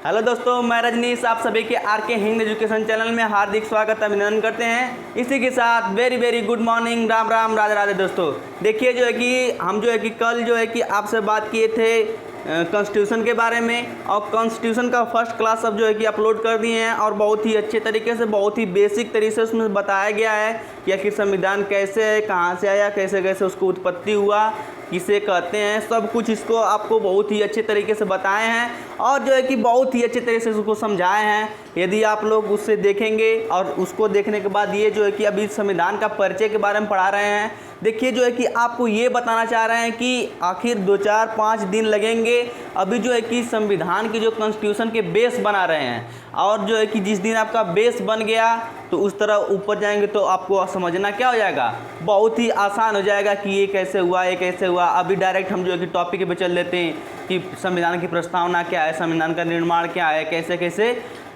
Hello दोस्तों, मैं रजनीश आप सभी के आरके हिंद एजुकेशन चैनल में हार्दिक स्वागत अभिनंदन करते हैं। इसी के साथ very very good morning, Ram Ram, Radhe Radhe. दोस्तों देखिए जो है कि हम जो है कि कल जो है कि आपसे बात किए थे कॉन्स्टिट्यूशन के बारे में, और कॉन्स्टिट्यूशन का फर्स्ट क्लास अब जो है कि अपलोड कर दिए हैं और बहुत ही अच्छे तरीके से, बहुत ही बेसिक तरीके से उसमें बताया गया है कि आखिर संविधान कैसे है, कहाँ से आया, कैसे कैसे उसको उत्पत्ति हुआ, किसे कहते हैं, सब कुछ इसको आपको बहुत ही अच्छे तरीके से बताए हैं और जो है कि बहुत ही अच्छे तरीके से उसको समझाए हैं। यदि आप लोग उससे देखेंगे और उसको देखने के बाद ये जो है कि अभी संविधान का परिचय के बारे में पढ़ा रहे हैं, देखिए जो है कि आपको ये बताना चाह रहे हैं कि आखिर 2-4-5 दिन लगेंगे। अभी जो है कि संविधान की जो कॉन्स्टिट्यूशन के बेस बना रहे हैं, और जो है कि जिस दिन आपका बेस बन गया तो उस तरह ऊपर जाएंगे तो आपको समझना क्या हो जाएगा, बहुत ही आसान हो जाएगा कि ये कैसे हुआ, ये कैसे हुआ। अभी डायरेक्ट हम जो है कि टॉपिक पे चल लेते हैं कि संविधान की प्रस्तावना क्या है, संविधान का निर्माण क्या है, कैसे कैसे।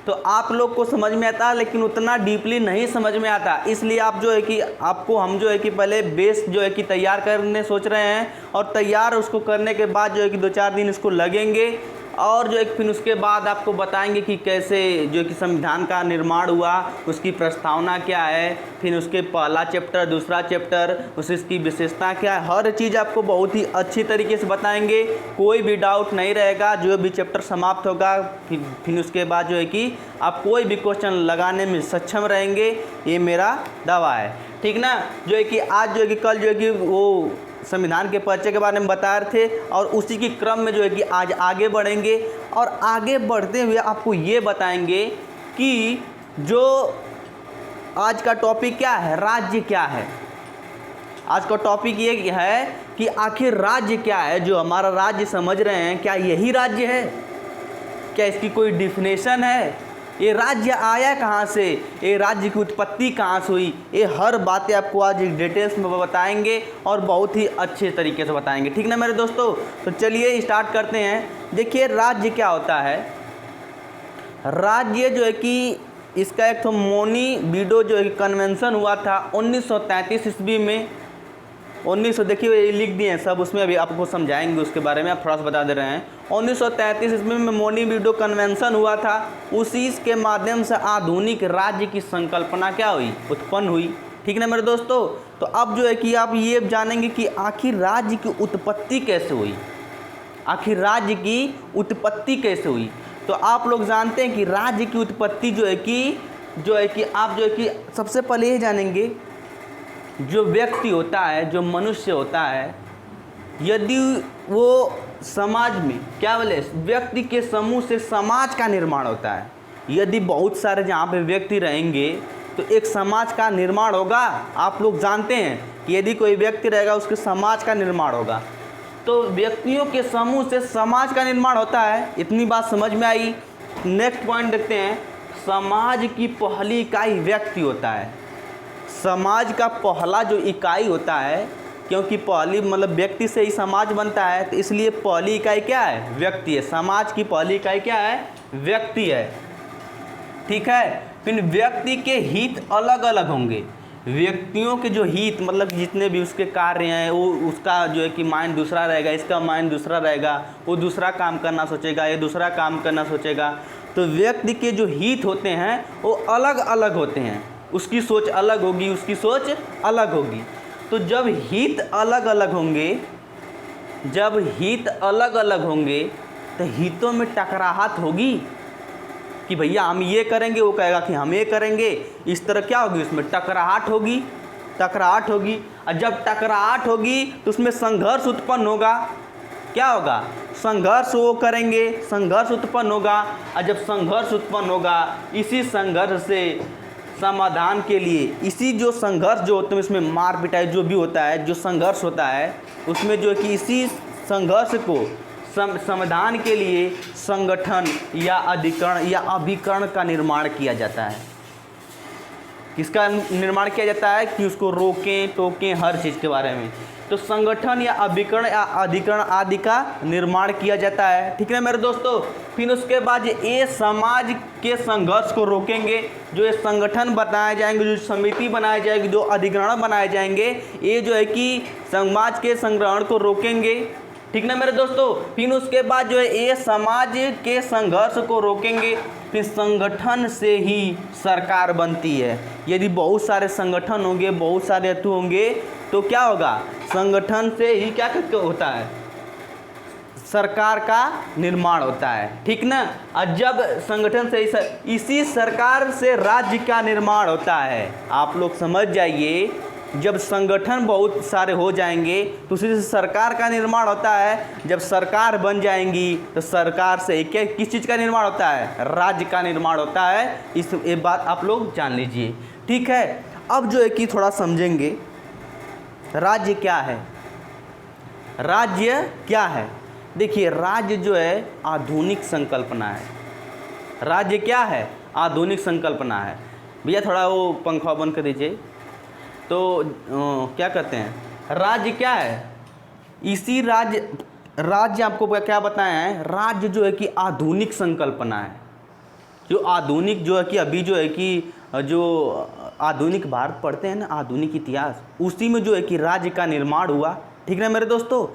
तो आप लोग को समझ में आता है लेकिन उतना डीपली नहीं समझ में आता, इसलिए आप जो है कि आपको हम जो है कि पहले बेस जो है कि तैयार करने सोच रहे हैं, और तैयार उसको करने के बाद जो है कि 2-4 दिन इसको लगेंगे, और जो है फिर उसके बाद आपको बताएंगे कि कैसे जो है कि संविधान का निर्माण हुआ, उसकी प्रस्तावना क्या है, फिर उसके पहला चैप्टर, दूसरा चैप्टर, उसकी विशेषता क्या है, हर चीज़ आपको बहुत ही अच्छी तरीके से बताएंगे। कोई भी डाउट नहीं रहेगा। जो भी चैप्टर समाप्त होगा फिर उसके बाद जो है कि आप कोई भी क्वेश्चन लगाने में सक्षम रहेंगे, ये मेरा दावा है, ठीक ना। जो है कि आज जो है कि कल जो है कि वो संविधान के परिचय के बारे में बता रहे थे, और उसी के क्रम में जो है कि आज आगे बढ़ेंगे, और आगे बढ़ते हुए आपको ये बताएंगे कि जो आज का टॉपिक क्या है, राज्य क्या है। आज का टॉपिक ये है कि आखिर राज्य क्या है। जो हमारा राज्य समझ रहे हैं, क्या यही राज्य है, क्या इसकी कोई डिफिनेशन है, ये राज्य आया कहाँ से, ये राज्य की उत्पत्ति कहाँ से हुई, ये हर बातें आपको आज डिटेल्स में बताएंगे और बहुत ही अच्छे तरीके से बताएंगे, ठीक ना मेरे दोस्तों। तो चलिए स्टार्ट करते हैं। देखिए राज्य क्या होता है। राज्य जो है कि इसका एक तो मोनी बीडो जो है कि कन्वेंशन हुआ था 1933 ईस्वी में। 1900 देखिए ये लिख दिए हैं सब, उसमें अभी आपको समझाएंगे उसके बारे में, आप थोड़ा सा बता दे रहे हैं। 1933 ईस्वी में मोनी बीडो कन्वेंशन हुआ था। उसी के माध्यम से आधुनिक राज्य की संकल्पना क्या हुई, उत्पन्न हुई, ठीक ना मेरे दोस्तों। तो अब जो है कि आप ये जानेंगे कि आखिर राज्य की उत्पत्ति कैसे हुई, आखिर राज्य की उत्पत्ति कैसे हुई। तो आप लोग जानते हैं कि राज्य की उत्पत्ति जो है कि आप जो है कि सबसे पहले ये जानेंगे, जो व्यक्ति होता है, जो मनुष्य होता है, यदि वो समाज में क्या बोले, व्यक्ति के समूह से समाज का निर्माण होता है। यदि बहुत सारे जहाँ पे व्यक्ति रहेंगे तो एक समाज का निर्माण होगा। आप लोग जानते हैं कि यदि कोई व्यक्ति रहेगा उसके समाज का निर्माण होगा। तो व्यक्तियों के समूह से समाज का निर्माण होता है, इतनी बात समझ में आई। नेक्स्ट पॉइंट देखते हैं। समाज की पहली इकाई व्यक्ति होता है। समाज का पहला जो इकाई होता है, क्योंकि पहली मतलब व्यक्ति से ही समाज बनता है, तो इसलिए पहली इकाई क्या है, व्यक्ति है। समाज की पहली इकाई क्या है, व्यक्ति है, ठीक है। फिर व्यक्ति के हित अलग अलग होंगे। व्यक्तियों के जो हित मतलब जितने भी उसके कार्य हैं, वो उसका जो है कि माइंड दूसरा रहेगा, इसका माइंड दूसरा रहेगा, वो दूसरा काम करना सोचेगा, ये दूसरा काम करना सोचेगा। तो व्यक्ति के जो हित होते हैं वो अलग अलग होते हैं, उसकी सोच अलग होगी, उसकी सोच अलग होगी। तो जब हित अलग अलग होंगे, जब हित अलग अलग होंगे तो हितों में टकराहट होगी कि भैया हम ये करेंगे, वो कहेगा कि हम ये करेंगे। इस तरह क्या होगी, उसमें टकराहट होगी, टकराहट होगी। और जब टकराहट होगी तो उसमें संघर्ष उत्पन्न होगा। क्या होगा, संघर्ष वो करेंगे, संघर्ष उत्पन्न होगा। और जब संघर्ष उत्पन्न होगा, इसी संघर्ष से समाधान के लिए, इसी जो संघर्ष जो होते हैं उसमें मार पिटाई जो भी होता है, जो संघर्ष होता है उसमें जो है कि इसी संघर्ष को समाधान के लिए संगठन या अधिकरण या अभिकरण का निर्माण किया जाता है। किसका निर्माण किया जाता है कि उसको रोकें टोकें हर चीज़ के बारे में। तो संगठन या अभिकरण या अधिकरण आदि का निर्माण किया जाता है, ठीक है मेरे दोस्तों। फिर उसके बाद ये समाज के संघर्ष को रोकेंगे। जो ये संगठन बनाए जाएंगे, जो समिति बनाई जाएगी, जो अधिकरण बनाए जाएंगे, ये जो है कि समाज के संग्रहण को रोकेंगे। ठीक ना मेरे दोस्तों। फिर उसके बाद जो है ये समाज के संघर्ष को रोकेंगे, फिर संगठन से ही सरकार बनती है। यदि बहुत सारे संगठन होंगे, बहुत सारे हेतु होंगे, तो क्या होगा, संगठन से ही क्या होता है, सरकार का निर्माण होता है। ठीक ना। और जब संगठन से इसी सरकार से राज्य का निर्माण होता है। आप लोग समझ जाइए, जब संगठन बहुत सारे हो जाएंगे तो उसी से सरकार का निर्माण होता है। जब सरकार बन जाएंगी तो सरकार से क्या, किस चीज़ का निर्माण होता है, राज्य का निर्माण होता है। ये बात आप लोग जान लीजिए। ठीक है। अब जो है कि थोड़ा समझेंगे राज्य क्या है। राज्य क्या है, देखिए राज्य जो है आधुनिक संकल्पना है। राज्य क्या है, आधुनिक संकल्पना है। भैया थोड़ा वो पंखा बंद कर दीजिए। तो क्या कहते हैं, राज्य क्या है, इसी राज्य आपको क्या बताया है, राज्य जो है कि आधुनिक संकल्पना है। जो आधुनिक जो है कि अभी जो है कि जो आधुनिक भारत पढ़ते हैं ना, आधुनिक इतिहास, उसी में जो है कि राज्य का निर्माण हुआ। ठीक है मेरे दोस्तों।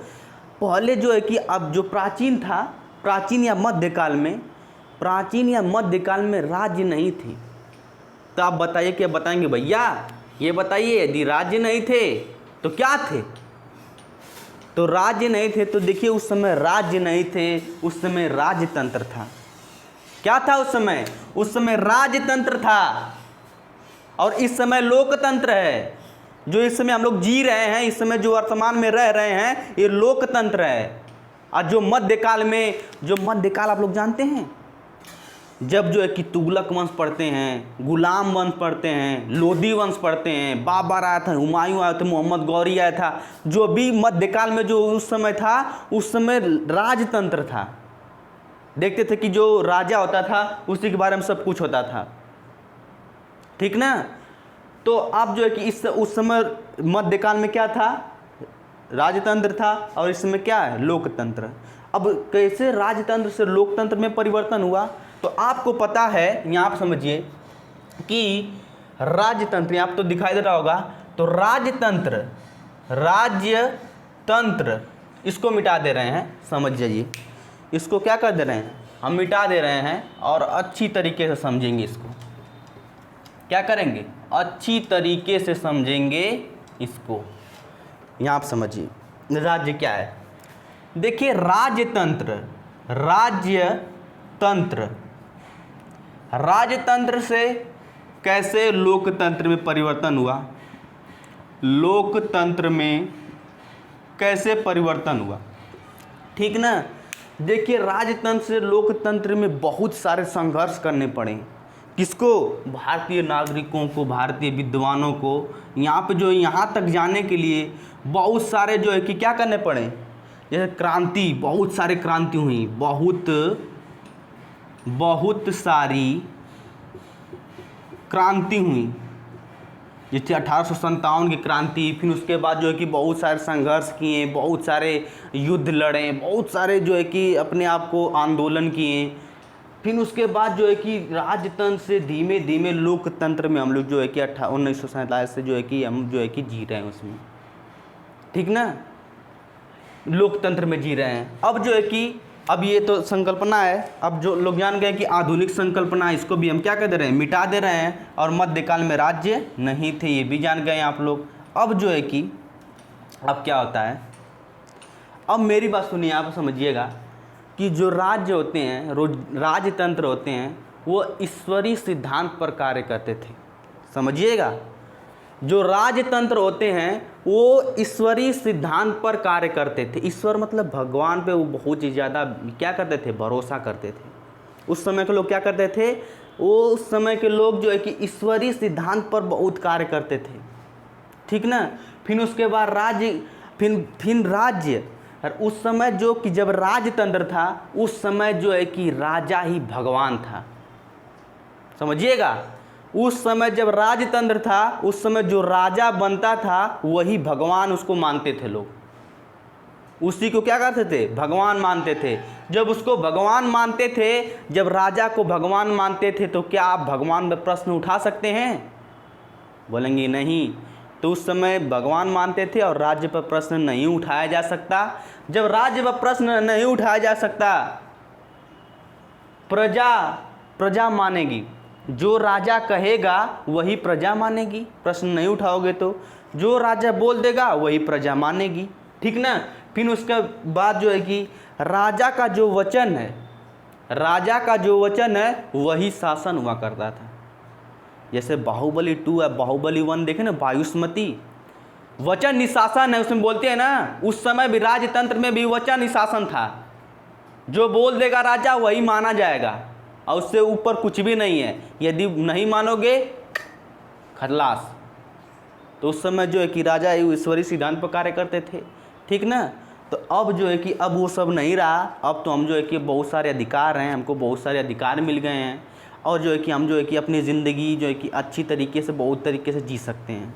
पहले जो है कि अब जो प्राचीन था, प्राचीन या मध्यकाल में राज्य नहीं थी। तो आप बताइए, क्या बताएंगे भैया, ये बताइए, यदि राज्य नहीं थे तो क्या थे। तो राज्य नहीं थे तो देखिए उस समय राज्य नहीं थे, उस समय राजतंत्र था। क्या था उस समय, उस समय राजतंत्र था। और इस समय लोकतंत्र है। जो इस समय हम लोग जी रहे हैं, इस समय जो वर्तमान में रह रहे हैं, ये लोकतंत्र है। और जो मध्यकाल आप लोग जानते हैं, जब जो है कि तुगलक वंश पढ़ते हैं, गुलाम वंश पढ़ते हैं, लोधी वंश पढ़ते हैं, बाबर आया था, हुमायूं आया था, मोहम्मद गौरी आया था, जो भी मध्यकाल में जो उस समय था, उस समय राजतंत्र था। देखते थे कि जो राजा होता था उसी के बारे में सब कुछ होता था। ठीक ना। तो अब जो है कि उस समय मध्यकाल में क्या था, राजतंत्र था, और इस समय क्या है, लोकतंत्र। अब कैसे राजतंत्र से लोकतंत्र में परिवर्तन हुआ, तो आपको पता है, यहाँ आप समझिए कि राजतंत्र, यहाँ तो दिखाई दे रहा होगा, तो राज्यतंत्र इसको मिटा दे रहे हैं। समझ जाइए, इसको क्या कर दे रहे हैं, हम मिटा दे रहे हैं। और अच्छी तरीके से समझेंगे इसको, क्या करेंगे, अच्छी तरीके से समझेंगे इसको। यहाँ आप समझिए राज्य क्या है। देखिए राजतंत्र से कैसे लोकतंत्र में परिवर्तन हुआ, लोकतंत्र में कैसे परिवर्तन हुआ। ठीक ना। देखिए राजतंत्र से लोकतंत्र में बहुत सारे संघर्ष करने पड़े। किसको, भारतीय नागरिकों को, भारतीय विद्वानों को। यहाँ पे जो यहाँ तक जाने के लिए बहुत सारे जो है कि क्या करने पड़े, जैसे क्रांति, बहुत सारे क्रांति हुई, बहुत सारी क्रांति हुई, जैसे 1857 की क्रांति। फिर उसके बाद जो है कि बहुत सारे संघर्ष किए, बहुत सारे युद्ध लड़े, बहुत सारे जो है कि अपने आप को आंदोलन किए। फिर उसके बाद जो है कि राजतंत्र से धीमे धीमे लोकतंत्र में हम लोग जो है कि 1947 से जो है कि हम जो है कि जी रहे हैं उसमें। ठीक ना, लोकतंत्र में जी रहे हैं। अब जो है कि अब ये तो संकल्पना है, अब जो लोग जान गए कि आधुनिक संकल्पना, इसको भी हम क्या कर दे रहे हैं, मिटा दे रहे हैं। और मध्यकाल में राज्य नहीं थे, ये भी जान गए आप लोग। अब जो है कि अब क्या होता है, अब मेरी बात सुनिए, आप समझिएगा कि जो राज्य होते हैं, राजतंत्र होते हैं, वो ईश्वरीय सिद्धांत पर कार्य करते थे। समझिएगा, जो राजतंत्र होते हैं वो ईश्वरीय सिद्धांत पर कार्य करते थे। ईश्वर मतलब भगवान पे वो बहुत ही ज़्यादा क्या करते थे, भरोसा करते थे। उस समय के लोग क्या करते थे, वो उस समय के लोग जो है कि ईश्वरीय सिद्धांत पर बहुत कार्य करते थे। ठीक ना। फिर उसके बाद राज्य, और उस समय जो कि जब राजतंत्र था, उस समय जो है कि राजा ही भगवान था। समझिएगा, उस समय जब राजतंत्र था, उस समय जो राजा बनता था वही भगवान उसको मानते थे लोग। उसी को क्या करते थे, भगवान मानते थे। जब उसको भगवान मानते थे, जब राजा को भगवान मानते थे, तो क्या आप भगवान पर प्रश्न उठा सकते हैं, बोलेंगे नहीं। तो उस समय भगवान मानते थे और राज्य पर प्रश्न नहीं उठाया जा सकता। जब राज्य पर प्रश्न नहीं उठाया जा सकता, प्रजा मानेगी, जो राजा कहेगा वही प्रजा मानेगी। प्रश्न नहीं उठाओगे तो जो राजा बोल देगा वही प्रजा मानेगी, ठीक ना। फिर उसके बाद जो है कि राजा का जो वचन है वही शासन हुआ करता था। जैसे बाहुबली 2 है, बाहुबली 1 देखे ना, वायुस्मति, वचन निशासन है, उसमें बोलते हैं ना, उस समय भी राजतंत्र में भी वचन निशासन था। जो बोल देगा राजा वही माना जाएगा और उससे ऊपर कुछ भी नहीं है। यदि नहीं मानोगे खलास। तो उस समय जो है कि राजा ईश्वरीय सिद्धांत पर कार्य करते थे, ठीक ना। तो अब जो है कि अब वो सब नहीं रहा। अब तो हम जो है कि बहुत सारे अधिकार हैं, हमको बहुत सारे अधिकार मिल गए हैं और जो है कि हम जो है कि अपनी ज़िंदगी जो है कि अच्छी तरीके से, बहुत तरीके से जी सकते हैं।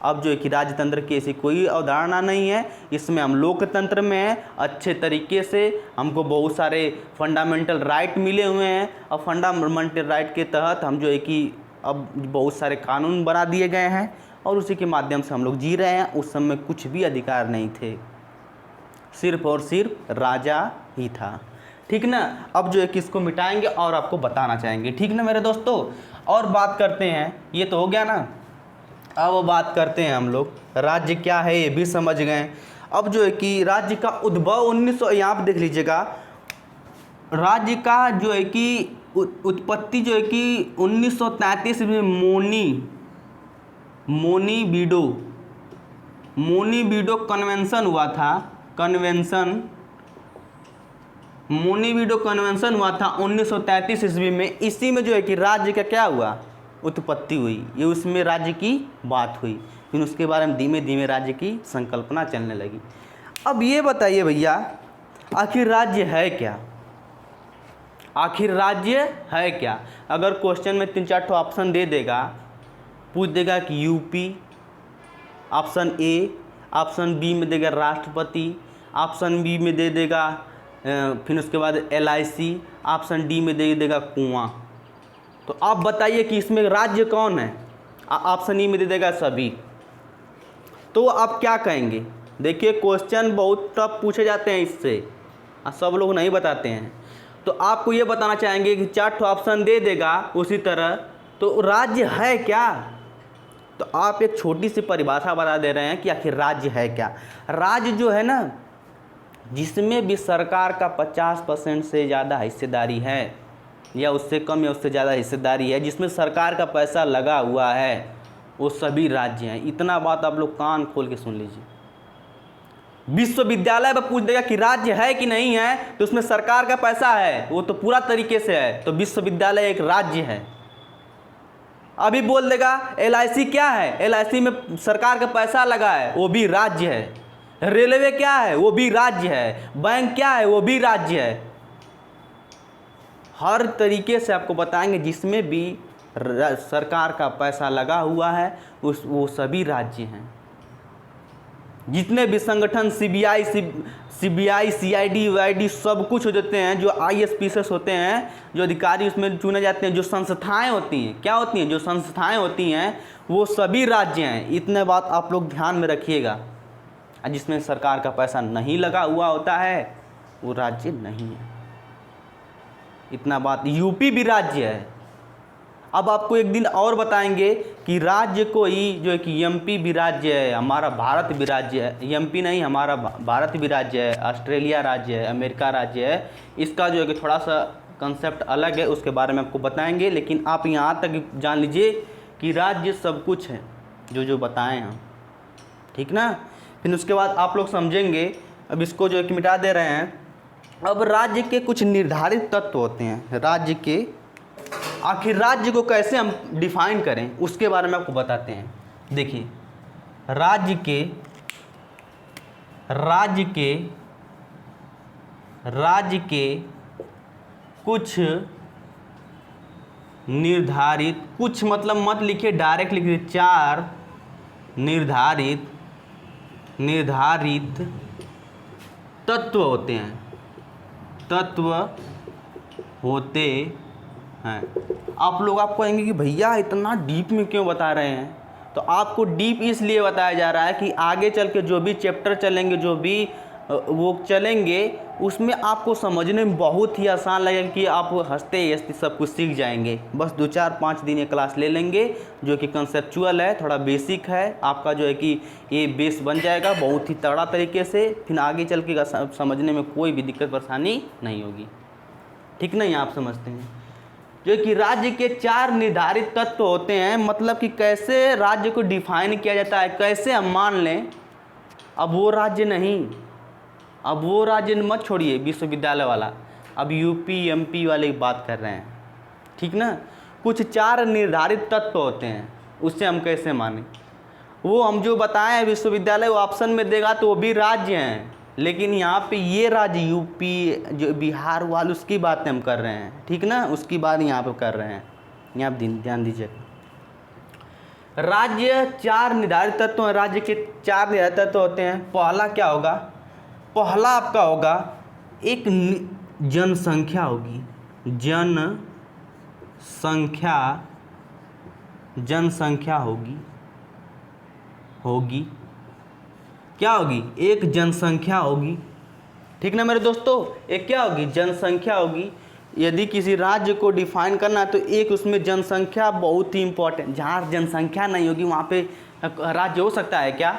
अब जो है कि राजतंत्र की ऐसी कोई अवधारणा नहीं है, इसमें हम लोकतंत्र में हैं। अच्छे तरीके से हमको बहुत सारे फंडामेंटल राइट मिले हुए हैं और फंडामेंटल राइट के तहत हम जो है कि अब बहुत सारे कानून बना दिए गए हैं और उसी के माध्यम से हम लोग जी रहे हैं। उस समय कुछ भी अधिकार नहीं थे, सिर्फ और सिर्फ राजा ही था, ठीक ना। अब जो है कि इसको मिटाएंगे और आपको बताना चाहेंगे, ठीक ना मेरे दोस्तों। और बात करते हैं, ये तो हो गया ना। अब बात करते हैं हम लोग राज्य क्या है, ये भी समझ गए। अब जो है कि राज्य का उद्भव 1900, यहाँ पर देख लीजिएगा, राज्य का जो है कि उत्पत्ति जो है कि 1933 में मोनी बीडो कन्वेंशन हुआ था। मोनी बीडो कन्वेंशन हुआ था 1933 ईस्वी में। इसी में जो है कि राज्य का क्या हुआ, उत्पत्ति हुई। ये उसमें राज्य की बात हुई, फिर उसके बारे में धीमे धीमे राज्य की संकल्पना चलने लगी। अब ये बताइए भैया, आखिर राज्य है क्या? आखिर राज्य है क्या? अगर क्वेश्चन में 3-4 ऑप्शन दे देगा, पूछ देगा कि UP, option A, option B में देगा राष्ट्रपति, ऑप्शन बी में दे देगा फिर उसके बाद LIC, ऑप्शन डी में दे देगा कुआं। तो आप बताइए कि इसमें राज्य कौन है? ऑप्शन ई में दे देगा सभी। तो आप क्या कहेंगे? देखिए क्वेश्चन बहुत टफ पूछे जाते हैं इससे, सब लोग नहीं बताते हैं। तो आपको ये बताना चाहेंगे कि 4 ऑप्शन दे देगा उसी तरह, तो राज्य है क्या? तो आप एक छोटी सी परिभाषा बता दे रहे हैं कि आखिर राज्य है क्या। राज्य जो है ना, जिसमें भी सरकार का 50% से ज़्यादा हिस्सेदारी है या उससे कम या उससे ज़्यादा हिस्सेदारी है, जिसमें सरकार का पैसा लगा हुआ है, वो सभी राज्य हैं। इतना बात आप लोग कान खोल के सुन लीजिए। विश्वविद्यालय पर पूछ देगा कि राज्य है कि नहीं है, तो उसमें सरकार का पैसा है, वो तो पूरा तरीके से है, तो विश्वविद्यालय एक राज्य है। अभी बोल देगा LIC क्या है, LIC में सरकार का पैसा लगा है, वो भी राज्य है। रेलवे क्या है, वो भी राज्य है। बैंक क्या है, वो भी राज्य है। हर तरीके से आपको बताएंगे जिसमें भी सरकार का पैसा लगा हुआ है वो सभी राज्य हैं। जितने भी संगठन CBI CID WID सब कुछ हो जाते हैं, जो ISPS होते हैं, जो अधिकारी उसमें चुने जाते हैं, जो संस्थाएं होती हैं, क्या होती हैं, जो संस्थाएं होती हैं, वो सभी राज्य हैं। इतने बात आप लोग ध्यान में रखिएगा। जिसमें सरकार का पैसा नहीं लगा हुआ होता है वो राज्य नहीं है। इतना बात। यूपी भी राज्य है। अब आपको एक दिन और बताएंगे कि राज्य को ही जो है कि MP भी राज्य है, हमारा भारत भी राज्य है। MP नहीं, हमारा भारत भी राज्य है, ऑस्ट्रेलिया राज्य है, अमेरिका राज्य है। इसका जो है कि थोड़ा सा कंसेप्ट अलग है, उसके बारे में आपको बताएंगे। लेकिन आप यहाँ तक जान लीजिए कि राज्य सब कुछ है जो बताएं हम, ठीक ना। फिर उसके बाद आप लोग समझेंगे। अब इसको जो है कि मिटा दे रहे हैं। अब राज्य के कुछ निर्धारित तत्व होते हैं। राज्य के आखिर राज्य को कैसे हम डिफाइन करें उसके बारे में आपको बताते हैं। देखिए राज्य के कुछ निर्धारित, कुछ मतलब मत लिखिए, डायरेक्ट लिखिए, 4 निर्धारित तत्व होते हैं। आप लोग आप कहेंगे कि भैया इतना डीप में क्यों बता रहे हैं, तो आपको डीप इसलिए बताया जा रहा है कि आगे चल के जो भी चैप्टर चलेंगे, जो भी वो चलेंगे, उसमें आपको समझने में बहुत ही आसान लगेगा कि आप हंसते हंसते सब कुछ सीख जाएंगे। बस 2-4-5 दिन ये क्लास ले लेंगे, जो कि कंसेप्चुअल है, थोड़ा बेसिक है, आपका जो है कि ये बेस बन जाएगा बहुत ही तगड़ा तरीके से। फिर आगे चल के समझने में कोई भी दिक्कत परेशानी नहीं होगी। ठीक नहीं, आप समझते हैं? जो कि राज्य के 4 निर्धारित तत्व होते हैं, मतलब कि कैसे राज्य को डिफाइन किया जाता है, कैसे हम मान लें अब वो राज्य नहीं, अब वो राज्य मत छोड़िए विश्वविद्यालय वाला, अब यूपी एमपी वाले की बात कर रहे हैं। ठीक ना? कुछ 4 निर्धारित तत्व होते हैं, उससे हम कैसे माने? वो हम जो बताएं हैं विश्वविद्यालय, वो ऑप्शन में देगा तो वो भी राज्य हैं, लेकिन यहाँ पे ये राज्य यूपी जो बिहार वाले उसकी बातें हम कर रहे हैं। ठीक ना? उसकी बात यहाँ पे कर रहे हैं, यहाँ पे ध्यान दीजिए। राज्य 4 निर्धारित तत्व हैं, राज्य के 4 निर्धारित तत्व होते हैं। पहला क्या होगा? पहला आपका होगा एक जनसंख्या होगी, जनसंख्या होगी क्या होगी? एक जनसंख्या होगी। ठीक ना मेरे दोस्तों? एक क्या होगी? जनसंख्या होगी। यदि किसी राज्य को डिफाइन करना है तो एक उसमें जनसंख्या बहुत ही इंपॉर्टेंट। जहाँ जनसंख्या नहीं होगी वहाँ पे राज्य हो सकता है क्या?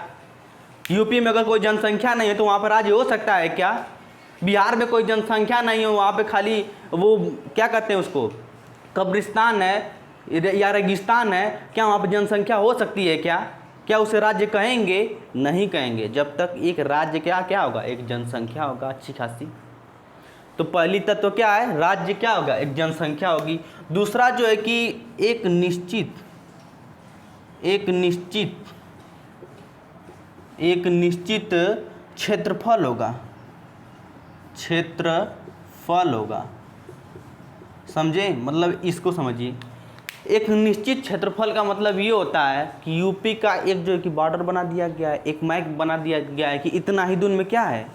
यूपी में अगर कोई जनसंख्या नहीं है तो वहाँ पर राज्य हो सकता है क्या? बिहार में कोई जनसंख्या नहीं हो, वहाँ पे खाली वो क्या कहते हैं उसको, कब्रिस्तान है या रेगिस्तान है, क्या वहाँ पर जनसंख्या हो सकती है क्या? क्या उसे राज्य कहेंगे? नहीं कहेंगे, जब तक एक राज्य क्या होगा? एक जनसंख्या होगा अच्छी खासी। तो पहली तत्व क्या है? राज्य क्या होगा? एक जनसंख्या होगी। दूसरा जो है कि एक निश्चित क्षेत्रफल होगा। समझे? मतलब इसको समझिए, एक निश्चित क्षेत्रफल का मतलब ये होता है कि यूपी का एक जो है कि बॉर्डर बना दिया गया है, एक मैप बना दिया गया है कि इतना ही दूर में क्या है?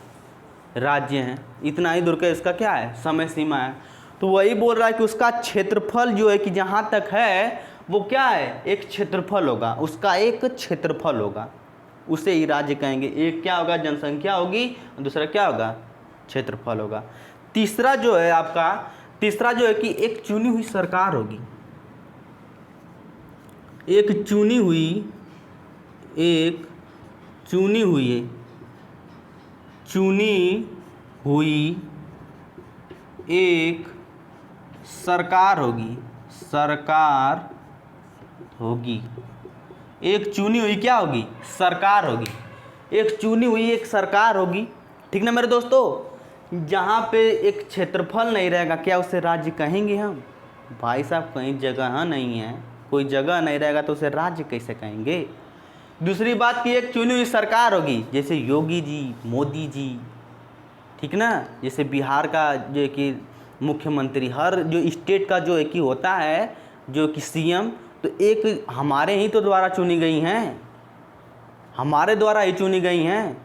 राज्य हैं, इतना ही दूर का इसका क्या है? समय सीमा है। तो वही बोल रहा है कि उसका क्षेत्रफल जो है कि जहाँ तक है वो क्या है? एक क्षेत्रफल होगा, उसका एक क्षेत्रफल होगा, उसे ही राज्य कहेंगे। एक क्या होगा? जनसंख्या होगी, दूसरा क्या होगा? क्षेत्रफल होगा। तीसरा जो है कि एक चुनी हुई सरकार होगी। एक चुनी हुई एक सरकार होगी। एक चुनी हुई क्या होगी? सरकार होगी। एक चुनी हुई एक सरकार होगी। ठीक ना मेरे दोस्तों? जहाँ पे एक क्षेत्रफल नहीं रहेगा, क्या उसे राज्य कहेंगे हम? भाई साहब, कहीं जगह नहीं है, कोई जगह नहीं रहेगा तो उसे राज्य कैसे कहेंगे? दूसरी बात कि एक चुनी हुई सरकार होगी, जैसे योगी जी, मोदी जी। ठीक ना? जैसे बिहार का जो है कि मुख्यमंत्री, हर जो स्टेट का जो है कि होता है जो कि सीएम, तो एक हमारे ही तो द्वारा चुनी गई हैं, हमारे द्वारा ही चुनी गई हैं।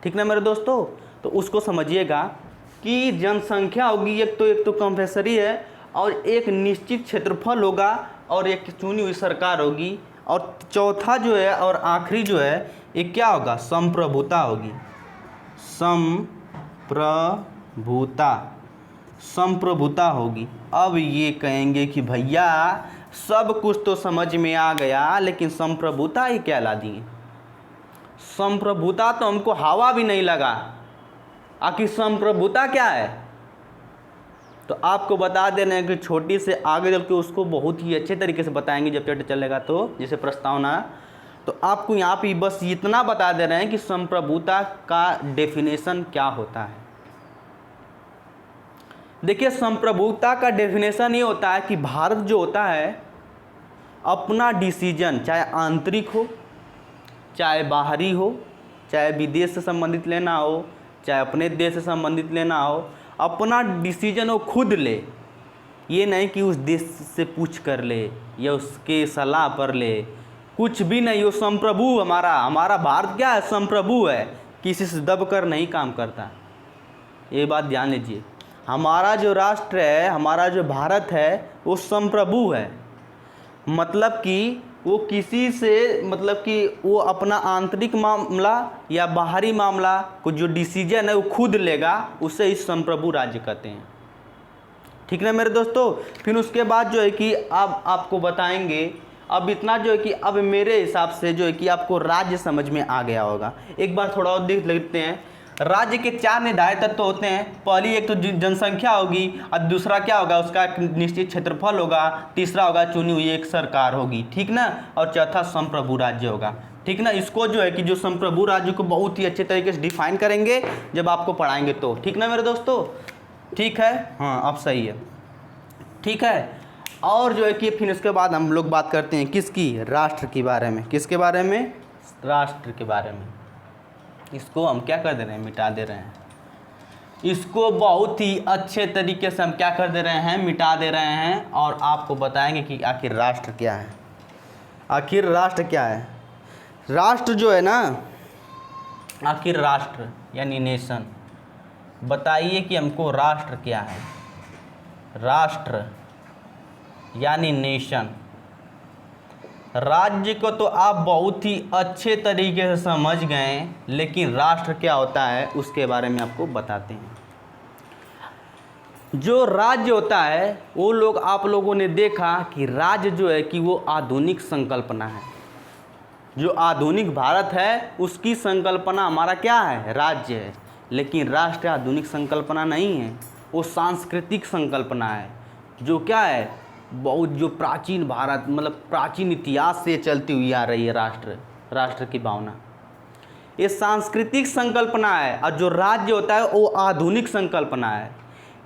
ठीक ना मेरे दोस्तों? तो उसको समझिएगा कि जनसंख्या होगी एक तो कंपल्सरी है, और एक निश्चित क्षेत्रफल होगा, और एक चुनी हुई सरकार होगी, और चौथा जो है और आखिरी जो है एक क्या होगा? संप्रभुता होगी। संप्रभुता होगी। अब ये कहेंगे कि भैया सब कुछ तो समझ में आ गया, लेकिन संप्रभुता ही क्या ला दिए? संप्रभुता तो हमको हवा भी नहीं लगा। आखिर संप्रभुता क्या है? तो आपको बता देना है कि छोटी से आगे चल के उसको बहुत ही अच्छे तरीके से बताएंगे जब चैप्टर चलेगा, तो जैसे प्रस्तावना। तो आपको यहाँ पे बस इतना बता दे रहे हैं कि संप्रभुता का डेफिनेशन क्या होता है। देखिए, संप्रभुता का डेफिनेशन ये होता है कि भारत जो होता है अपना डिसीजन, चाहे आंतरिक हो, चाहे बाहरी हो, चाहे विदेश से संबंधित लेना हो, चाहे अपने देश से संबंधित लेना हो, अपना डिसीजन वो खुद ले। ये नहीं कि उस देश से पूछ कर ले या उसके सलाह पर ले, कुछ भी नहीं। वो संप्रभु हमारा भारत क्या है? संप्रभु है, किसी से दबकर नहीं काम करता। ये बात ध्यान लीजिए, हमारा जो राष्ट्र है, हमारा जो भारत है, वो संप्रभु है। मतलब कि वो किसी से मतलब कि वो अपना आंतरिक मामला या बाहरी मामला को जो डिसीजन है वो खुद लेगा, उसे ही संप्रभु राज्य कहते हैं। ठीक ना मेरे दोस्तों। फिर उसके बाद जो है कि अब आपको बताएंगे, अब इतना जो है कि अब मेरे हिसाब से जो है कि आपको राज्य समझ में आ गया होगा। एक बार थोड़ा और देख लेते हैं। राज्य के 4 निर्धारित तत्व होते हैं। पहली एक तो जनसंख्या होगी, और दूसरा क्या होगा, उसका एक निश्चित क्षेत्रफल होगा, तीसरा होगा चुनी हुई एक सरकार होगी, ठीक ना, और चौथा संप्रभु राज्य होगा, ठीक ना। इसको जो है कि जो संप्रभु राज्य को बहुत ही अच्छे तरीके से डिफाइन करेंगे जब आपको पढ़ाएंगे तो, ठीक ना मेरे दोस्तों। ठीक है, हाँ अब सही है, ठीक है। और जो है कि फिर इसके बाद हम लोग बात करते हैं किसकी, राष्ट्र के बारे में। किसके बारे में, राष्ट्र के बारे में। इसको हम क्या कर दे रहे हैं, मिटा दे रहे हैं। इसको बहुत ही अच्छे तरीके से हम क्या कर दे रहे हैं, मिटा दे रहे हैं, और आपको बताएंगे कि आखिर राष्ट्र क्या है। आखिर राष्ट्र क्या है। राष्ट्र जो है ना, आखिर राष्ट्र यानी नेशन, बताइए कि हमको राष्ट्र क्या है। राष्ट्र यानी नेशन। राज्य को तो आप बहुत ही अच्छे तरीके से समझ गए, लेकिन राष्ट्र क्या होता है उसके बारे में आपको बताते हैं। जो राज्य होता है वो लोग, आप लोगों ने देखा कि राज्य जो है कि वो आधुनिक संकल्पना है। जो आधुनिक भारत है उसकी संकल्पना हमारा क्या है, राज्य है। लेकिन राष्ट्र आधुनिक संकल्पना नहीं है, वो सांस्कृतिक संकल्पना है। जो क्या है, बहुत जो प्राचीन भारत मतलब प्राचीन इतिहास से चलती हुई आ रही है। राष्ट्र की भावना ये सांस्कृतिक संकल्पना है, और जो राज्य होता है वो आधुनिक संकल्पना है।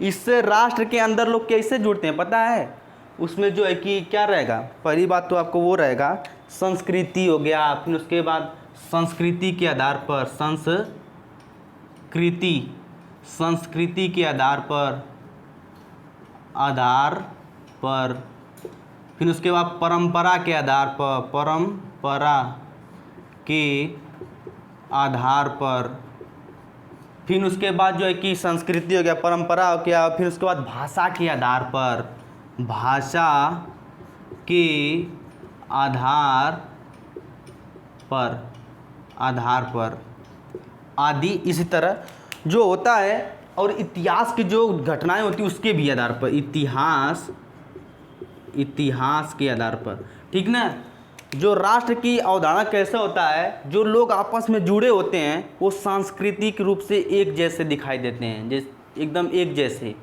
इससे राष्ट्र के अंदर लोग कैसे जुड़ते हैं पता है, उसमें जो है कि क्या रहेगा, पहली बात तो आपको वो रहेगा संस्कृति हो गया। फिर उसके बाद संस्कृति के आधार पर संस्कृति के आधार पर फिर उसके बाद परंपरा के आधार पर फिर उसके बाद जो है कि संस्कृति हो गया, परंपरा हो गया, फिर उसके बाद भाषा के आधार पर आदि इसी तरह जो होता है। और इतिहास की जो घटनाएं होती है उसके भी आधार पर, इतिहास के आधार पर, ठीक ना। जो राष्ट्र की अवधारणा कैसे होता है, जो लोग आपस में जुड़े होते हैं वो सांस्कृतिक रूप से एक जैसे दिखाई देते हैं, एकदम एक जैसे।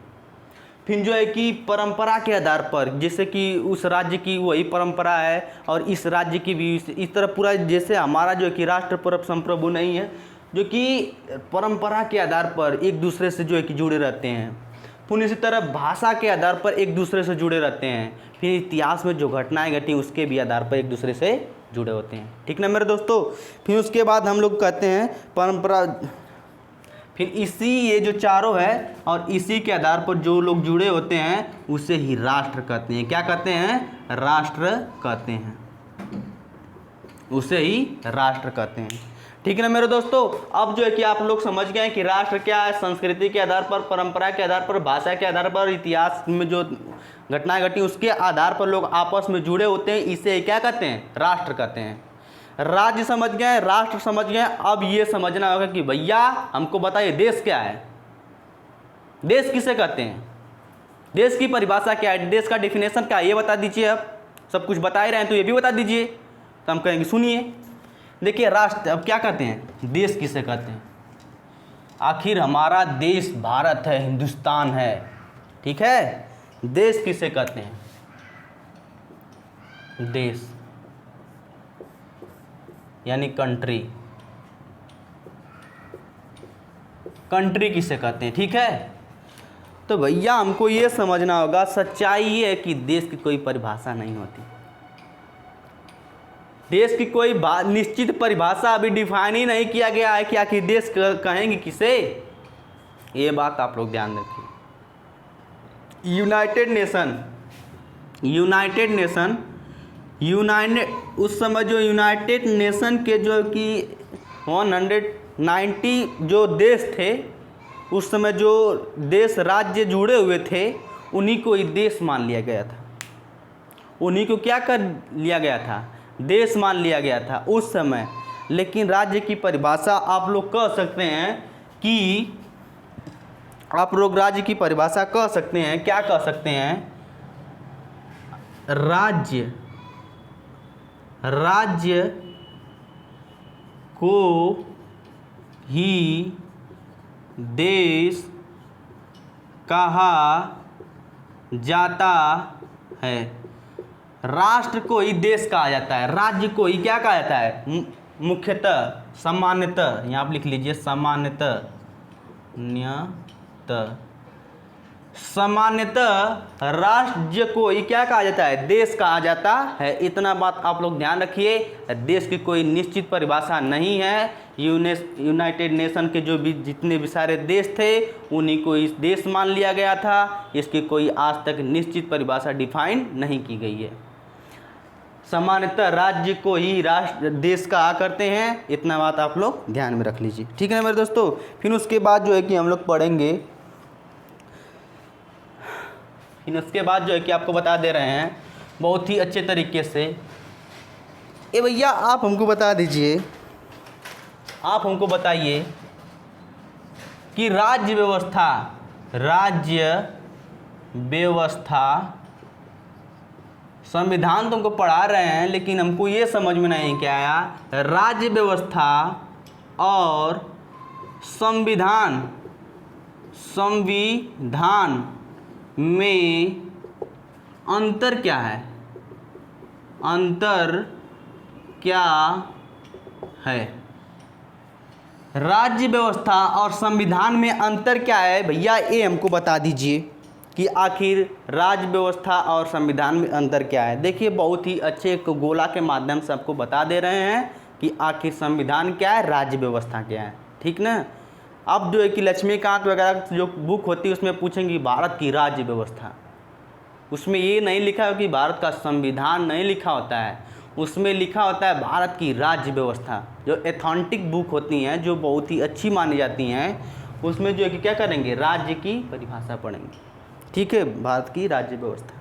फिर जो है कि परंपरा के आधार पर, जैसे कि उस राज्य की वही परंपरा है और इस राज्य की भी इस तरह पूरा, जैसे हमारा जो है कि राष्ट्र पर संप्रभु नहीं है, जो कि परंपरा के आधार पर एक दूसरे से जो है कि जुड़े रहते हैं। फिर इसी तरह भाषा के आधार पर एक दूसरे से जुड़े रहते हैं। फिर इतिहास में जो घटनाएं घटी उसके भी आधार पर एक दूसरे से जुड़े होते हैं, ठीक ना मेरे दोस्तों। फिर उसके बाद हम लोग कहते हैं परंपरा, फिर इसी ये जो चारों है और इसी के आधार पर जो लोग जुड़े होते हैं उसे ही राष्ट्र कहते हैं। क्या कहते हैं, राष्ट्र कहते हैं, उसे ही राष्ट्र कहते हैं, ठीक है ना मेरे दोस्तों। अब जो है कि आप लोग समझ गए हैं कि राष्ट्र क्या है। संस्कृति के आधार पर, परंपरा के आधार पर, भाषा के आधार पर, इतिहास में जो घटनाएं घटी उसके आधार पर लोग आपस में जुड़े होते हैं, इसे क्या कहते हैं, राष्ट्र कहते हैं। राज्य समझ गए, राष्ट्र समझ गए। अब ये समझना होगा कि भैया हमको बताइए देश क्या है, देश किसे कहते हैं, देश की परिभाषा क्या है, देश का डेफिनेशन क्या है, ये बता दीजिए। अब सब कुछ बता ही रहे हैं तो ये भी बता दीजिए। तो हम कहेंगे सुनिए, देखिए राष्ट्र अब क्या कहते हैं, देश किसे कहते हैं। आखिर हमारा देश भारत है, हिंदुस्तान है, ठीक है। देश किसे कहते हैं, देश यानी कंट्री, कंट्री किसे कहते हैं, ठीक है। तो भैया हमको ये समझना होगा, सच्चाई ये है कि देश की कोई परिभाषा नहीं होती। देश की कोई निश्चित परिभाषा अभी डिफाइन ही नहीं किया गया है कि आखिर देश कहेंगे किसे। ये बात आप लोग ध्यान रखिए। उस समय जो यूनाइटेड नेशन के जो कि 190 जो देश थे, उस समय जो देश राज्य जुड़े हुए थे उन्हीं को ही देश मान लिया गया था। उन्हीं को क्या कर लिया गया था, देश मान लिया गया था उस समय। लेकिन राज्य की परिभाषा आप लोग कह सकते हैं कि आप लोग राज्य की परिभाषा कह सकते हैं, क्या कह सकते हैं, राज्य को ही देश कहा जाता है। राष्ट्र को ही देश कहा जाता है, राज्य को ही क्या कहा जाता है, मुख्यतः, सामान्यतः, यहाँ आप लिख लीजिए सामान्यतः, सामान्यतः राज्य को ही क्या कहा जाता है, देश कहा जाता है। इतना बात आप लोग ध्यान रखिए। देश की कोई निश्चित परिभाषा नहीं है। यूनाइटेड नेशन के जो भी जितने भी सारे देश थे उन्हीं को इस देश मान लिया गया था। इसकी कोई आज तक निश्चित परिभाषा डिफाइन नहीं की गई है। सामान्यतः राज्य को ही राष्ट्र देश कहा करते हैं। इतना बात आप लोग ध्यान में रख लीजिए, ठीक है ना मेरे दोस्तों। फिर उसके बाद जो है कि हम लोग पढ़ेंगे, फिर उसके बाद जो है कि आपको बता दे रहे हैं बहुत ही अच्छे तरीके से। ए भैया आप हमको बता दीजिए, आप हमको बताइए कि राज्य व्यवस्था संविधान तुमको पढ़ा रहे हैं लेकिन हमको ये समझ में नहीं क्या आया, राज्य व्यवस्था और संविधान में अंतर क्या है, अंतर क्या है। राज्य व्यवस्था और संविधान में अंतर क्या है भैया, ये हमको बता दीजिए कि आखिर राज्य व्यवस्था और संविधान में अंतर क्या है। देखिए बहुत ही अच्छे एक गोला के माध्यम से आपको बता दे रहे हैं कि आखिर संविधान क्या है, राज्य व्यवस्था क्या है, ठीक ना। अब जो है कि लक्ष्मीकांत वगैरह जो बुक होती है उसमें पूछेंगे भारत की राज्य व्यवस्था, उसमें ये नहीं लिखा है कि भारत का संविधान नहीं लिखा होता है, उसमें लिखा होता है भारत की राज्य व्यवस्था। जो एथेंटिक बुक होती हैं जो बहुत ही अच्छी मानी जाती हैं उसमें जो है कि क्या करेंगे, राज्य की परिभाषा पढ़ेंगे, ठीक है, भारत की राज्य व्यवस्था।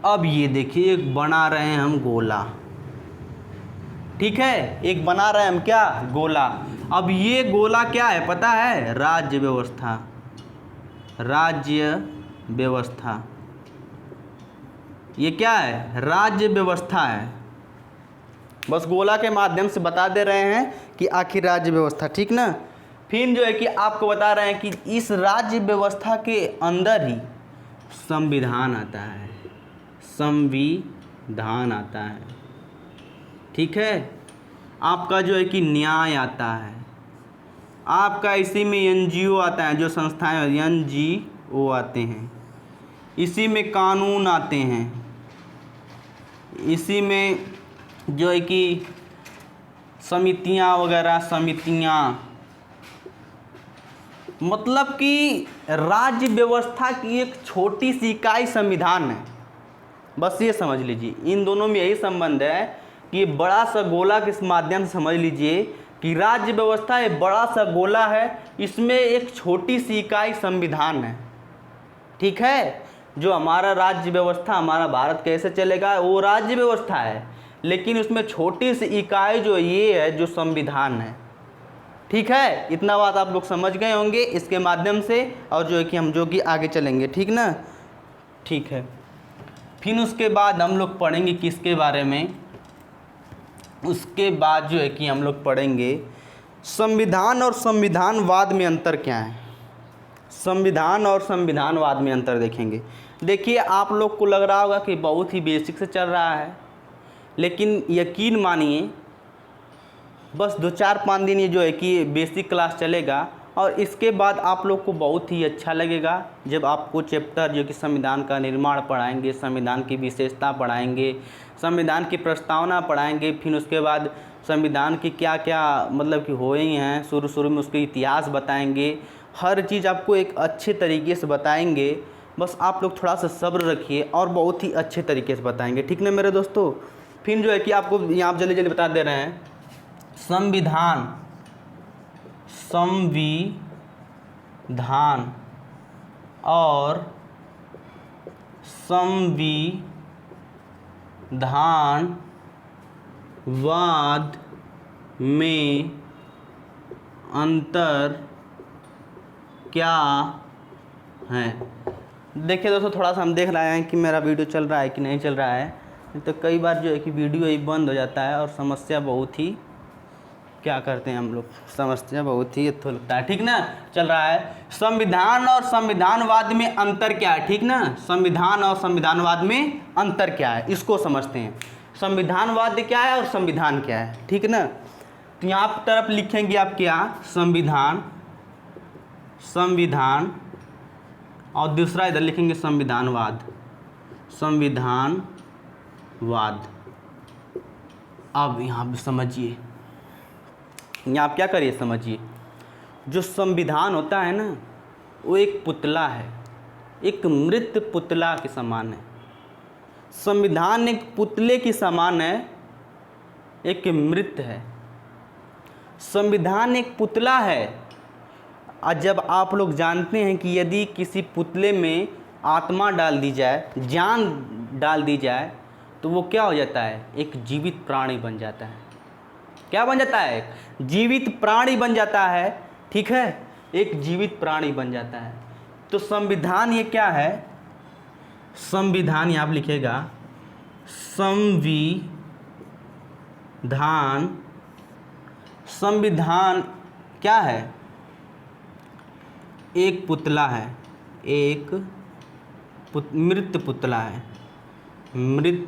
अब ये देखिए एक बना रहे हैं हम गोला, ठीक है, एक बना रहे हैं हम क्या, गोला। अब ये गोला क्या है पता है, राज्य व्यवस्था, राज्य व्यवस्था, ये क्या है, राज्य व्यवस्था है। बस गोला के माध्यम से बता दे रहे हैं कि आखिर राज्य व्यवस्था, ठीक ना। फिर जो है कि आपको बता रहे हैं कि इस राज्य व्यवस्था के अंदर ही संविधान आता है, संविधान आता है, ठीक है। आपका जो है कि न्याय आता है, आपका इसी में एनजीओ आता है, जो संस्थाएं एनजीओ आते हैं, इसी में कानून आते हैं, इसी में जो है कि समितियां वगैरह, समितियां, मतलब कि राज्य व्यवस्था की एक छोटी सी इकाई संविधान है। बस ये समझ लीजिए, इन दोनों में यही संबंध है कि बड़ा सा गोला के माध्यम से समझ लीजिए कि राज्य व्यवस्था एक बड़ा सा गोला है, इसमें एक छोटी सी इकाई संविधान है, ठीक है। जो हमारा राज्य व्यवस्था, हमारा भारत कैसे चलेगा वो राज्य व्यवस्था है, लेकिन उसमें छोटी सी इकाई जो ये है जो संविधान है, ठीक है। इतना बात आप लोग समझ गए होंगे इसके माध्यम से, और जो है कि हम जो कि आगे चलेंगे, ठीक ना, ठीक है। फिर उसके बाद हम लोग पढ़ेंगे किसके बारे में, उसके बाद जो है कि हम लोग पढ़ेंगे संविधान और संविधानवाद में अंतर क्या है। संविधान और संविधानवाद में अंतर देखेंगे। देखिए आप लोग को लग रहा होगा कि बहुत ही बेसिक से चल रहा है, लेकिन यकीन मानिए बस 2-4-5 दिन ये जो है कि बेसिक क्लास चलेगा, और इसके बाद आप लोग को बहुत ही अच्छा लगेगा जब आपको चैप्टर जो कि संविधान का निर्माण पढ़ाएंगे, संविधान की विशेषता पढ़ाएंगे, संविधान की प्रस्तावना पढ़ाएंगे, फिर उसके बाद संविधान की क्या क्या मतलब कि हुए हैं, शुरू में उसके इतिहास बताएंगे, हर चीज़ आपको एक अच्छे तरीके से बताएंगे। बस आप लोग थोड़ा सा सब्र रखिए और बहुत ही अच्छे तरीके से बताएंगे, ठीक ना मेरे दोस्तों। फिर जो है कि आपको यहाँ जल्दी जल्दी बता दे रहे हैं संविधान और संविधानवाद वाद में अंतर क्या है। देखिए दोस्तों, थोड़ा सा हम देख रहे हैं कि मेरा वीडियो चल रहा है कि नहीं चल रहा है। तो कई बार जो है कि वीडियो ही बंद हो जाता है और समस्या बहुत ही, क्या करते हैं हम लोग, समस्या बहुत ही तो लगता है, ठीक ना। चल रहा है संविधान और संविधानवाद में अंतर क्या है, ठीक ना। संविधान और संविधानवाद में अंतर क्या है, इसको समझते हैं। संविधानवाद क्या है और संविधान क्या है, ठीक ना। तो यहाँ पर तरफ लिखेंगे आप क्या, संविधान, संविधान, और दूसरा इधर लिखेंगे संविधानवाद, संविधानवाद। अब यहाँ पे समझिए, यहाँ आप क्या करिए समझिए, जो संविधान होता है ना, वो एक पुतला है, एक मृत पुतला के समान है। संविधान एक पुतले के समान है, एक मृत है। संविधान एक पुतला है, और जब आप लोग जानते हैं कि यदि किसी पुतले में आत्मा डाल दी जाए, जान डाल दी जाए, तो वो क्या हो जाता है, एक जीवित प्राणी बन जाता है। क्या बन जाता है, जीवित प्राणी बन जाता है, ठीक है, एक जीवित प्राणी बन जाता है। तो संविधान ये क्या है, संविधान यहाँ आप लिखेगा संविधान, संविधान क्या है, एक पुतला है, एक मृत पुतला है, मृत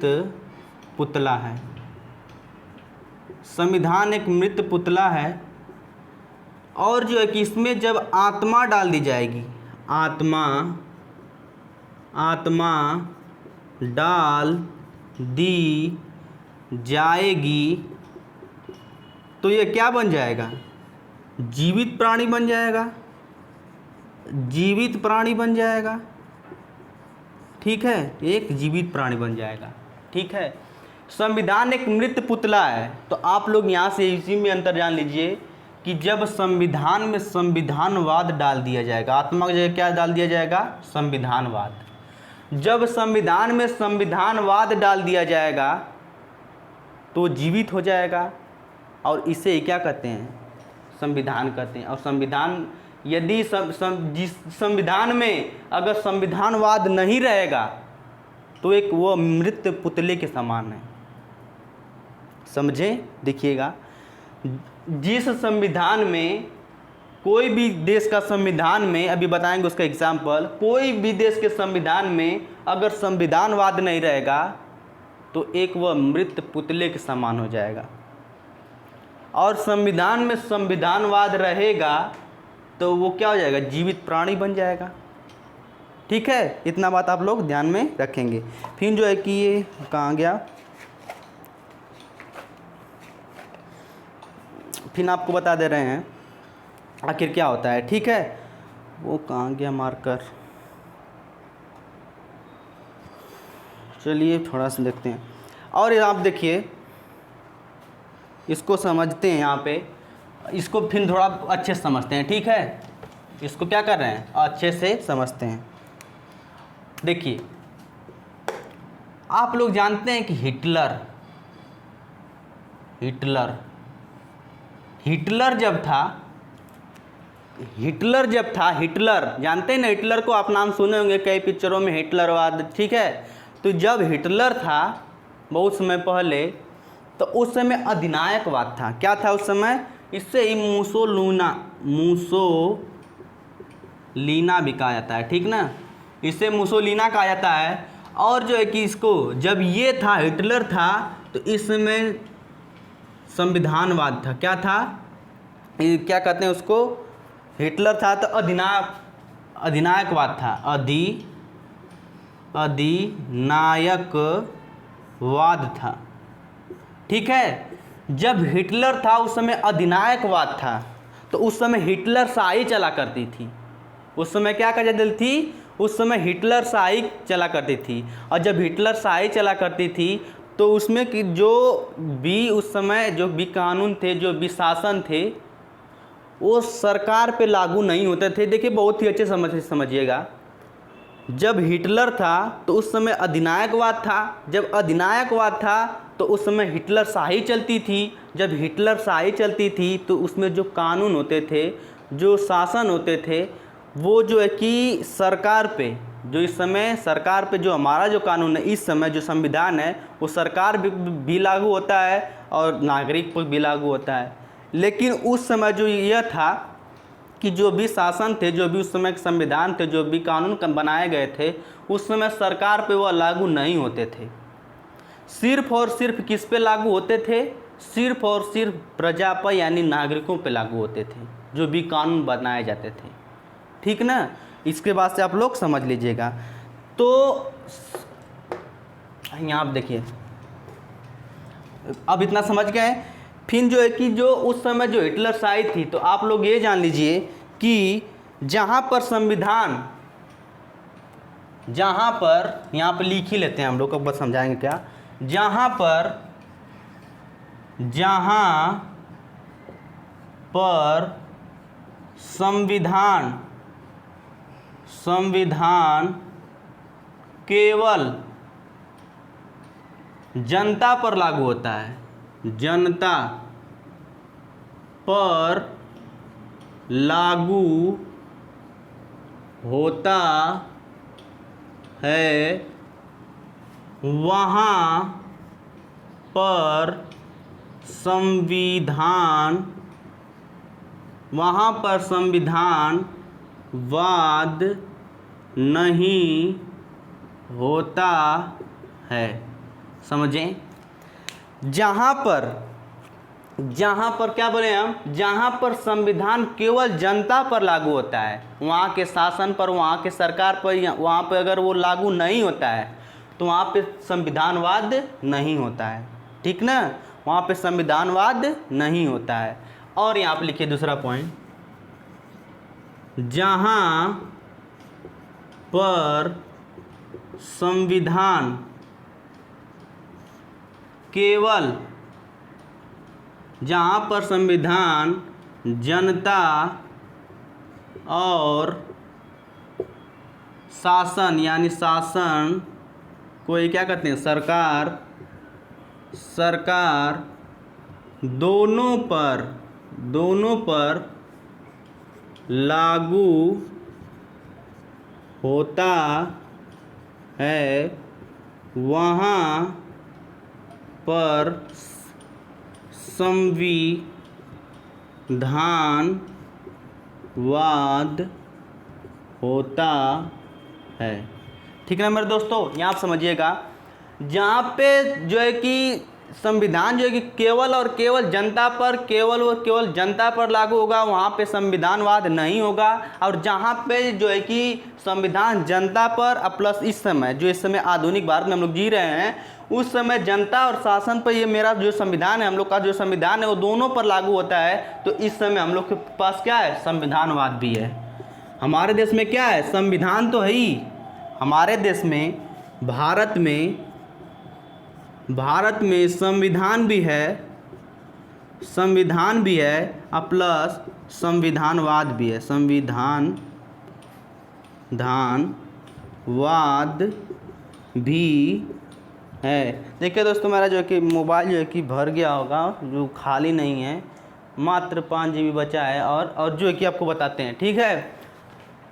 पुतला है। संविधान एक मृत पुतला है, और जो है कि इसमें जब आत्मा डाल दी जाएगी, आत्मा, आत्मा डाल दी जाएगी, तो ये क्या बन जाएगा, जीवित प्राणी बन जाएगा, जीवित प्राणी बन जाएगा, ठीक है, एक जीवित प्राणी बन जाएगा, ठीक है। संविधान एक मृत पुतला है, तो आप लोग यहाँ से इसी में अंतर जान लीजिए कि जब संविधान में संविधानवाद डाल दिया जाएगा, आत्मा की जगह क्या डाल दिया जाएगा, संविधानवाद। जब संविधान में संविधानवाद डाल दिया जाएगा तो जीवित हो जाएगा, और इसे क्या कहते हैं, संविधान कहते हैं। और संविधान, यदि जिस संविधान में अगर संविधानवाद नहीं रहेगा तो एक वो मृत पुतले के समान है, समझे। देखिएगा, जिस संविधान में, कोई भी देश का संविधान में, अभी बताएंगे उसका एग्जाम्पल, कोई भी देश के संविधान में अगर संविधानवाद नहीं रहेगा तो एक वह मृत पुतले के समान हो जाएगा, और संविधान में संविधानवाद रहेगा तो वो क्या हो जाएगा, जीवित प्राणी बन जाएगा, ठीक है। इतना बात आप लोग ध्यान में रखेंगे। फिर जो है कि ये कहाँ गया, फिर आपको बता दे रहे हैं आखिर क्या होता है, ठीक है। वो कहाँ गया मार्कर, चलिए थोड़ा सा देखते हैं। और आप देखिए, इसको समझते हैं यहाँ पे, इसको फिर थोड़ा अच्छे से समझते हैं, ठीक है। इसको क्या कर रहे हैं, अच्छे से समझते हैं। देखिए, आप लोग जानते हैं कि हिटलर जब था, जानते हैं ना हिटलर को, आप नाम सुने होंगे कई पिक्चरों में, हिटलरवाद, ठीक है। तो जब हिटलर था बहुत समय पहले, तो उस समय अधिनायकवाद था। क्या था उस समय, इससे ही मुसोलिना भी कहा जाता है, ठीक ना, इसे मुसोलिना कहा जाता है। और जो है कि इसको, जब ये था, हिटलर था, तो इसमें संविधानवाद था। क्या था, क्या कहते हैं उसको, हिटलर था तो अधिनायकवाद था, अधिनायकवाद था, ठीक है। जब हिटलर था उस समय अधिनायकवाद था, तो उस समय हिटलर शाही चला करती थी। उस समय क्या कर जाती थी, उस समय हिटलर शाही चला करती थी। और जब हिटलर शाही चला करती थी तो उसमें कि जो भी उस समय जो भी कानून थे, जो भी शासन थे, वो सरकार पे लागू नहीं होते थे। देखिए बहुत ही अच्छे समझिएगा, जब हिटलर था तो उस समय अधिनायकवाद था। जब अधिनायकवाद था तो उस समय हिटलर शाही चलती थी। जब हिटलर शाही चलती थी तो उसमें जो कानून होते थे, जो शासन होते थे, वो जो है कि सरकार पे, जो इस समय सरकार पे जो हमारा जो कानून है, इस समय जो संविधान है, वो सरकार भी लागू होता है और नागरिक पर भी लागू होता है। लेकिन उस समय जो यह था कि जो भी शासन थे, जो भी उस समय के संविधान थे, जो भी कानून बनाए गए थे, उस समय सरकार पे वह लागू नहीं होते थे। सिर्फ और सिर्फ किस पे लागू होते थे? सिर्फ और सिर्फ प्रजा पर, यानी नागरिकों पे लागू होते थे, जो भी कानून बनाए जाते थे। ठीक ना? इसके बाद से आप लोग समझ लीजिएगा। तो यहाँ आप देखिए, अब इतना समझ गए। फिर जो है कि जो उस समय जो हिटलर शाही थी, तो आप लोग ये जान लीजिए कि जहाँ पर संविधान, जहाँ पर, यहाँ पर लिख ही लेते हैं हम लोग, बस समझाएंगे क्या, जहाँ पर संविधान केवल जनता पर लागू होता है, जनता पर लागू होता है, वहाँ पर संविधानवाद नहीं होता है। समझें? जहाँ पर क्या बोले हम, जहाँ पर संविधान केवल जनता पर लागू होता है, वहाँ के शासन पर, वहाँ के सरकार पर, वहाँ पर अगर वो लागू नहीं होता है तो वहाँ पे संविधानवाद नहीं होता है। ठीक ना? वहाँ पे संविधानवाद नहीं होता है। और यहाँ पे लिखिए दूसरा पॉइंट, जहाँ पर संविधान केवल, जहाँ पर संविधान जनता और शासन, यानी शासन को ये क्या कहते हैं, सरकार दोनों पर लागू होता है, वहाँ पर संविधानवाद होता है। ठीक है ना मेरे दोस्तों? यहाँ आप समझिएगा, जहाँ पे जो है कि संविधान जो है कि केवल और केवल जनता पर, केवल और केवल जनता पर लागू होगा, वहाँ पे संविधानवाद नहीं होगा। और जहाँ पे जो है कि संविधान जनता पर प्लस इस समय आधुनिक भारत में हम लोग जी रहे हैं, उस समय जनता और शासन पर, ये मेरा जो संविधान है, हम लोग का जो संविधान है, वो दोनों पर लागू होता है। तो इस समय हम लोग के पास क्या है, संविधानवाद भी है। हमारे देश में क्या है, संविधान तो है ही। हमारे देश में, भारत में संविधान भी है प्लस संविधानवाद भी है, संविधानवाद भी है। देखिए दोस्तों, मेरा जो है कि मोबाइल जो है कि भर गया होगा, जो खाली नहीं है, मात्र 5 GB बचा है। और जो है कि आपको बताते हैं, ठीक है,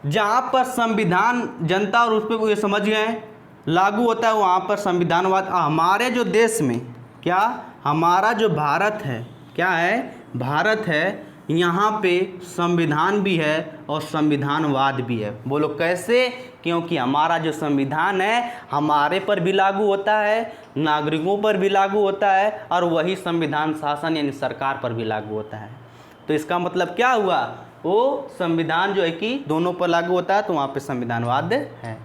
जहाँ पर संविधान जनता और उस पर ये समझ गए लागू होता है, वहाँ पर संविधानवाद। हमारे जो देश में क्या, हमारा जो भारत है, क्या है, भारत है, यहाँ पे संविधान भी है और संविधानवाद भी है। बोलो कैसे? क्योंकि हमारा जो संविधान है हमारे पर भी लागू होता है, नागरिकों पर भी लागू होता है, और वही संविधान शासन यानी सरकार पर भी लागू होता है। तो इसका मतलब क्या हुआ, वो संविधान जो है कि दोनों पर लागू होता है, तो वहाँ पे संविधानवाद है।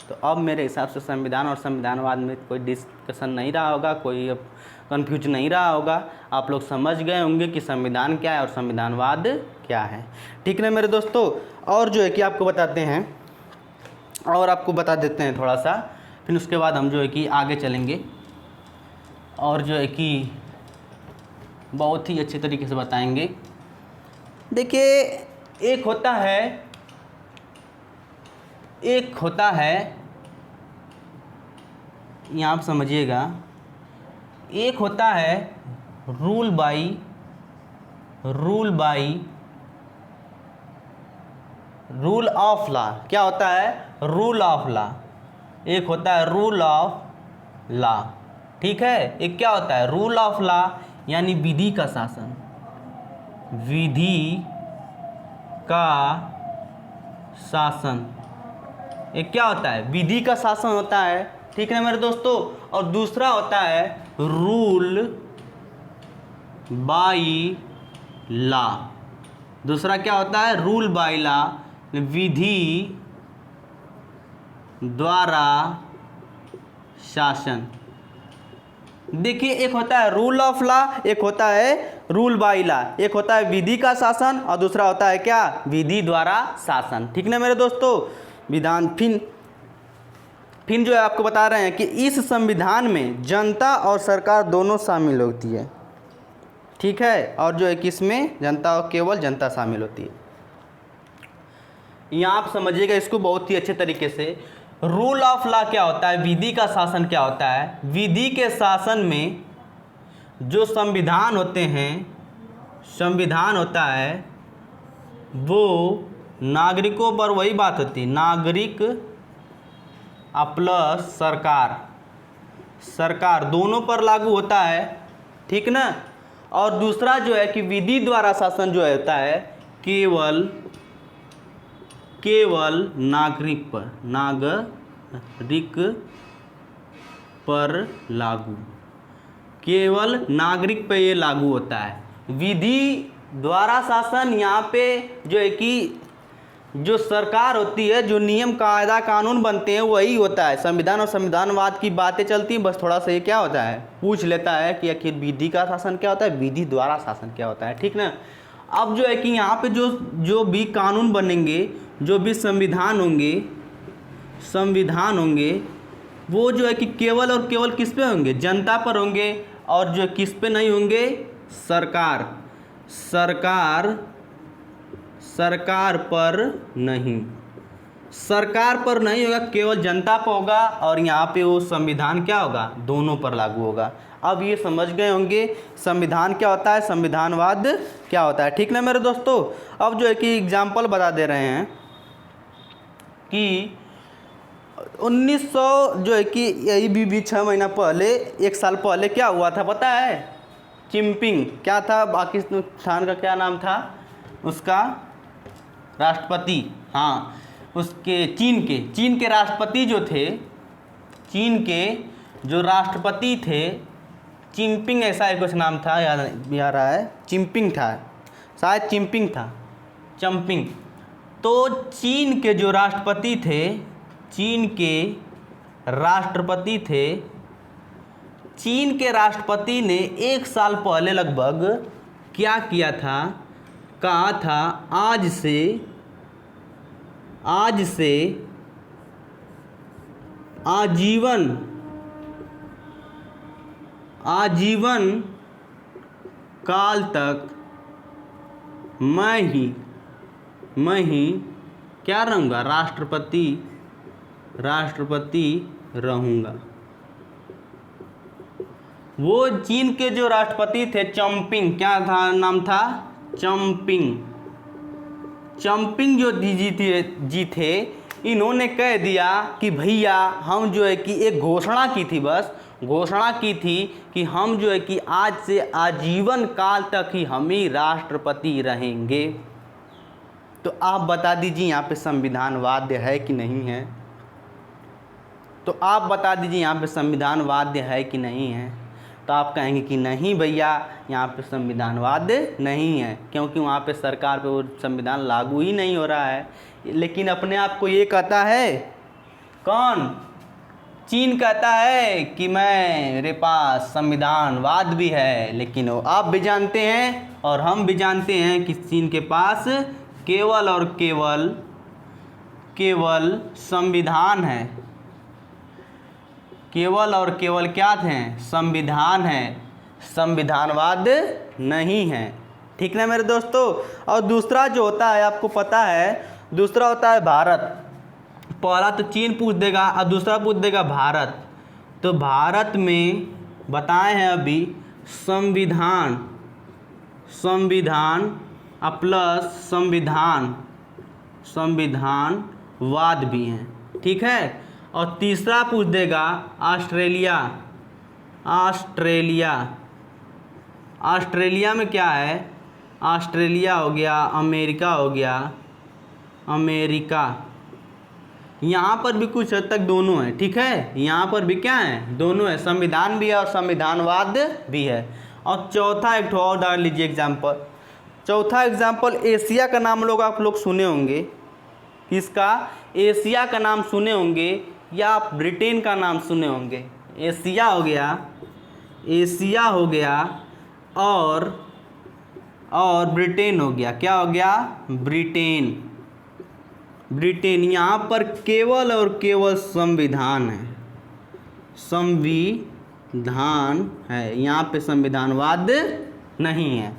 तो अब मेरे हिसाब से संविधान और संविधानवाद में कोई डिस्कशन नहीं रहा होगा, कोई अब कन्फ्यूज नहीं रहा होगा। आप लोग समझ गए होंगे कि संविधान क्या है और संविधानवाद क्या है। ठीक है मेरे दोस्तों? और जो है कि आपको बताते हैं, और आपको बता देते हैं थोड़ा सा, फिर उसके बाद हम जो है कि आगे चलेंगे और जो है कि बहुत ही अच्छे तरीके से बताएंगे। देखिए, एक होता है, यहाँ आप समझिएगा, एक होता है रूल ऑफ लॉ। क्या होता है? Rule of law. एक होता है रूल ऑफ लॉ, ठीक है। एक क्या होता है? रूल ऑफ लॉ, यानी विधि का शासन। विधि का शासन एक क्या होता है? विधि का शासन होता है, ठीक है मेरे दोस्तों। और दूसरा होता है रूल बाई लॉ। दूसरा क्या होता है? रूल बाई लॉ, विधि द्वारा शासन। देखिए, एक होता है रूल ऑफ लॉ, एक होता है रूल बाई लॉ। एक होता है विधि का शासन और दूसरा होता है क्या? विधि द्वारा शासन, ठीक ना मेरे दोस्तों। विधान फिर जो है आपको बता रहे हैं कि इस संविधान में जनता और सरकार दोनों शामिल होती है, ठीक है। और जो है कि इसमें जनता और केवल जनता शामिल होती है। यहाँ आप समझिएगा इसको बहुत ही अच्छे तरीके से। रूल ऑफ लॉ क्या होता है? विधि का शासन क्या होता है? विधि के शासन में जो संविधान होते हैं, संविधान होता है वो नागरिकों पर, वही बात होती है, नागरिक प्लस सरकार दोनों पर लागू होता है, ठीक ना। और दूसरा जो है कि विधि द्वारा शासन जो होता है केवल नागरिक पर लागू, केवल नागरिक पे ये लागू होता है। विधि द्वारा शासन यहाँ पे जो है कि जो सरकार होती है, जो नियम कायदा कानून बनते हैं वही होता है। संविधान और संविधानवाद की बातें चलती हैं, बस थोड़ा सा ये क्या होता है, पूछ लेता है कि आखिर विधि का शासन क्या होता है, विधि द्वारा शासन क्या होता है, ठीक ना। अब जो है कि यहाँ पे जो भी कानून बनेंगे, जो भी संविधान होंगे वो जो है कि केवल और केवल किस पे होंगे? जनता पर होंगे। और जो किस पे नहीं होंगे? सरकार पर नहीं होगा, केवल जनता पर होगा। और यहाँ पे वो संविधान क्या होगा? दोनों पर लागू होगा। अब ये समझ गए होंगे संविधान क्या होता है, संविधानवाद क्या होता है, ठीक ना मेरे दोस्तों। अब जो है कि एग्जाम्पल बता दे रहे हैं कि 1900 जो है कि यही भी 6 महीना पहले, 1 साल पहले क्या हुआ था पता है? चिनपिंग, क्या था पाकिस्तान का, क्या नाम था उसका? राष्ट्रपति, हाँ, उसके चीन के राष्ट्रपति जो थे, चीन के जो राष्ट्रपति थे, चिनपिंग ऐसा ही कुछ नाम था, याद नहीं आ रहा है, चिनपिंग था शायद, चिनपिंग था, चंपिंग। तो चीन के जो राष्ट्रपति थे, चीन के राष्ट्रपति ने 1 साल पहले लगभग क्या किया था? कहा था आज से आजीवन काल तक मैं ही क्या रहूँगा? राष्ट्रपति रहूँगा। वो चीन के जो राष्ट्रपति थे चंपिंग, क्या था नाम था? चंपिंग जो जी थे, इन्होंने कह दिया कि भैया हम जो है कि एक घोषणा की थी कि हम जो है कि आज से आजीवन काल तक ही हम ही राष्ट्रपति रहेंगे। तो आप बता दीजिए यहाँ पे संविधानवाद है कि नहीं है? तो आप बता दीजिए यहाँ पे संविधानवाद है कि नहीं है? तो आप कहेंगे कि नहीं भैया, यहाँ पे संविधानवाद नहीं है, क्योंकि वहाँ पे सरकार पे वो संविधान लागू ही नहीं हो रहा है। लेकिन अपने आप को ये कहता है कौन? चीन कहता है कि मेरे पास संविधानवाद भी है। लेकिन वो आप भी जानते हैं और हम भी जानते हैं कि चीन के पास केवल और केवल संविधान है, केवल और केवल क्या थे? संविधान है, संविधानवाद नहीं है, ठीक ना मेरे दोस्तों। और दूसरा जो होता है आपको पता है, दूसरा होता है भारत। पहला तो चीन पूछ देगा और दूसरा पूछ देगा भारत। तो भारत में बताए हैं अभी संविधान, संविधान प्लस संविधान, संविधानवाद भी हैं, ठीक है। और तीसरा पूछ देगा ऑस्ट्रेलिया, ऑस्ट्रेलिया, ऑस्ट्रेलिया में क्या है, ऑस्ट्रेलिया हो गया, अमेरिका हो गया, अमेरिका, यहाँ पर भी कुछ हद तक दोनों है, ठीक है। यहाँ पर भी क्या है, दोनों है, संविधान भी है और संविधानवाद भी है। और चौथा एक और डाल लीजिए एग्जाम्पल, चौथा एग्जाम्पल एशिया का नाम आप लोग सुने होंगे, किसका, एशिया का नाम सुने होंगे या आप ब्रिटेन का नाम सुने होंगे। एशिया हो गया, एशिया हो गया और ब्रिटेन हो गया, क्या हो गया, ब्रिटेन, ब्रिटेन। यहाँ पर केवल और केवल संविधान है, संविधान है, यहाँ पे संविधानवाद नहीं है,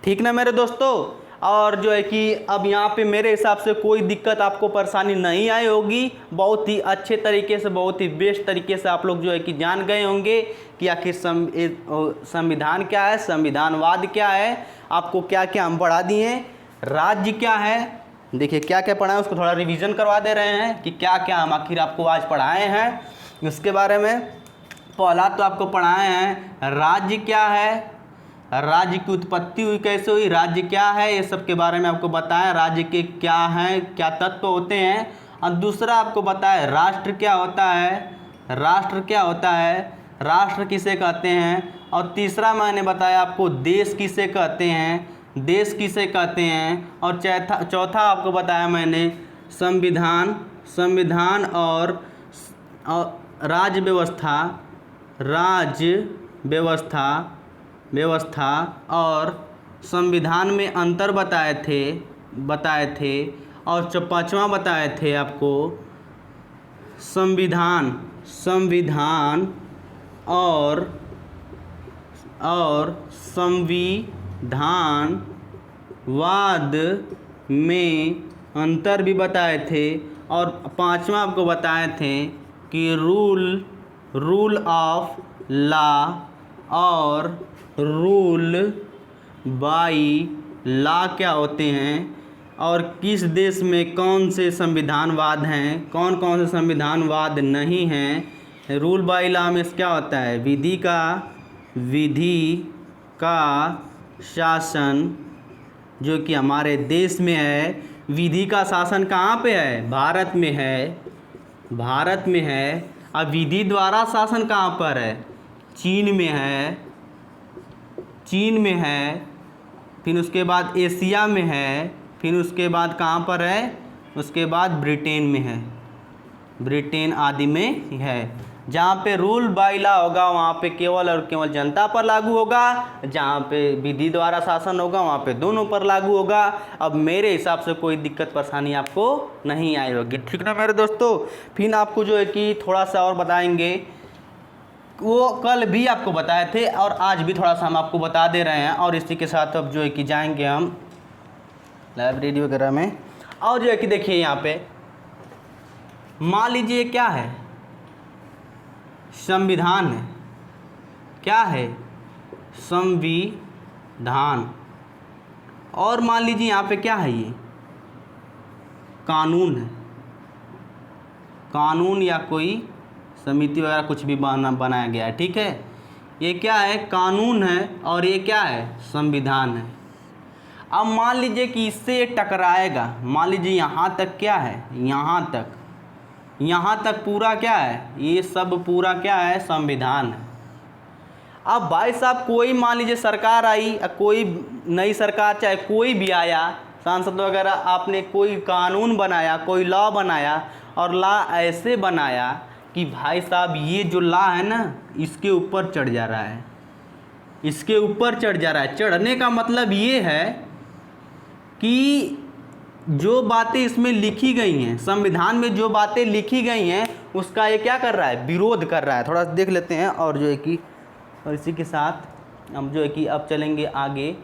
ठीक ना मेरे दोस्तों। और जो है कि अब यहाँ पे मेरे हिसाब से कोई दिक्कत आपको परेशानी नहीं आई होगी, बहुत ही अच्छे तरीके से, बहुत ही बेस्ट तरीके से आप लोग जो है कि जान गए होंगे कि आखिर संविधान क्या है, संविधानवाद क्या है, आपको क्या क्या हम पढ़ा दिए हैं, राज्य क्या है, देखिए क्या क्या पढ़ाए उसको थोड़ा रिवीजन करवा दे रहे हैं कि क्या क्या हम आखिर आपको आज पढ़ाए हैं उसके बारे में। पहला तो आपको पढ़ाए हैं राज्य क्या है, राज्य की उत्पत्ति हुई कैसे हुई, राज्य क्या है, ये सब के बारे में आपको बताया, राज्य के क्या हैं, क्या तत्व होते हैं। और दूसरा आपको बताया राष्ट्र क्या होता है, राष्ट्र क्या होता है, राष्ट्र किसे कहते हैं। और तीसरा मैंने बताया आपको देश किसे कहते हैं, देश किसे कहते हैं। और चौथा आपको बताया मैंने संविधान, संविधान और राज्य व्यवस्था, राज्य व्यवस्था और संविधान में अंतर बताए थे। और पांचवा बताए थे आपको संविधान और संविधानवाद में अंतर भी बताए थे। और पांचवा आपको बताए थे कि रूल ऑफ लॉ और रूल बाई लॉ क्या होते हैं, और किस देश में कौन से संविधानवाद हैं, कौन कौन से संविधानवाद नहीं हैं। रूल बाई लॉ में क्या होता है, विधि का शासन जो कि हमारे देश में है। विधि का शासन कहाँ पे है, भारत में है, भारत में है। अब विधि द्वारा शासन कहाँ पर है, चीन में है, चीन में है, फिर उसके बाद एशिया में है, फिर उसके बाद कहाँ पर है, उसके बाद ब्रिटेन में है, ब्रिटेन आदि में है। जहाँ पे रूल बाई लॉ होगा वहाँ पे केवल और केवल जनता पर लागू होगा, जहाँ पे विधि द्वारा शासन होगा वहाँ पे दोनों पर लागू होगा। अब मेरे हिसाब से कोई दिक्कत परेशानी आपको नहीं आई होगी, ठीक ना मेरे दोस्तों। फिर आपको जो है कि थोड़ा सा और बताएंगे, वो कल भी आपको बताए थे और आज भी थोड़ा सा हम आपको बता दे रहे हैं। और इसी के साथ अब जो है कि जाएंगे हम लाइब्रेरी वगैरह में। और जो है कि देखिए यहाँ पे मान लीजिए क्या है, संविधान है, क्या है, संविधान। और मान लीजिए यहाँ पे क्या है, ये कानून है, कानून या कोई समिति वगैरह कुछ भी बनाया गया है, ठीक है। ये क्या है, कानून है, और ये क्या है, संविधान है। अब मान लीजिए कि इससे ये टकराएगा, मान लीजिए यहाँ तक क्या है, यहाँ तक पूरा क्या है, ये सब पूरा क्या है, संविधान है। अब भाई साहब कोई मान लीजिए सरकार आई, कोई नई सरकार चाहे कोई भी आया, सांसद वगैरह, आपने कोई कानून बनाया, कोई लॉ बनाया, और लॉ ऐसे बनाया कि भाई साहब ये जो लॉ है ना इसके ऊपर चढ़ जा रहा है, इसके ऊपर चढ़ जा रहा है। चढ़ने का मतलब ये है कि जो बातें इसमें लिखी गई हैं, संविधान में जो बातें लिखी गई हैं उसका ये क्या कर रहा है, विरोध कर रहा है। थोड़ा देख लेते हैं। और जो है कि और इसी के साथ हम जो है कि अब चलेंगे आगे,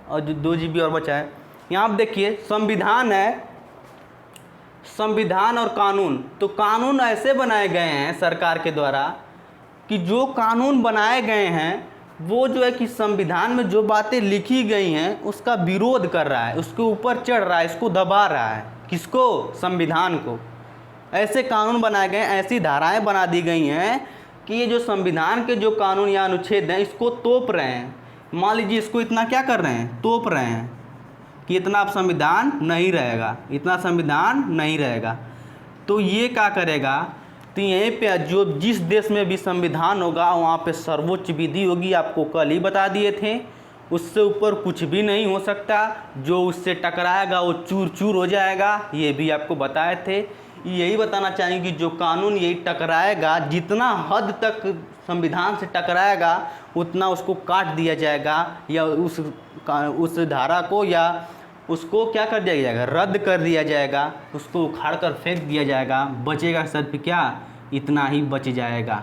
और जो 2 GB और बचा है। यहाँ आप देखिए संविधान है, संविधान और कानून। तो कानून ऐसे बनाए गए हैं सरकार के द्वारा कि जो कानून बनाए गए हैं वो जो है कि संविधान में जो बातें लिखी गई हैं उसका विरोध कर रहा है, उसके ऊपर चढ़ रहा है, इसको दबा रहा है। किसको? संविधान को। ऐसे कानून बनाए गए, ऐसी धाराएं बना दी गई हैं कि ये जो संविधान के जो कानून या अनुच्छेद हैं इसको तोप रहे हैं। मान लीजिए इसको इतना क्या कर रहे हैं? तोप रहे हैं कि इतना अब संविधान नहीं रहेगा, इतना संविधान नहीं रहेगा। तो ये क्या करेगा? तो यहीं पे जो जिस देश में भी संविधान होगा वहाँ पे सर्वोच्च विधि होगी। आपको कल ही बता दिए थे, उससे ऊपर कुछ भी नहीं हो सकता। जो उससे टकराएगा वो चूर चूर हो जाएगा, ये भी आपको बताए थे। यही बताना चाहेंगे कि जो कानून यही टकराएगा, जितना हद तक संविधान से टकराएगा उतना उसको काट दिया जाएगा, या उस धारा को या उसको क्या कर दिया जाएगा? रद्द कर दिया जाएगा, उसको उखाड़ कर फेंक दिया जाएगा। बचेगा सिर्फ क्या? इतना ही बच जाएगा,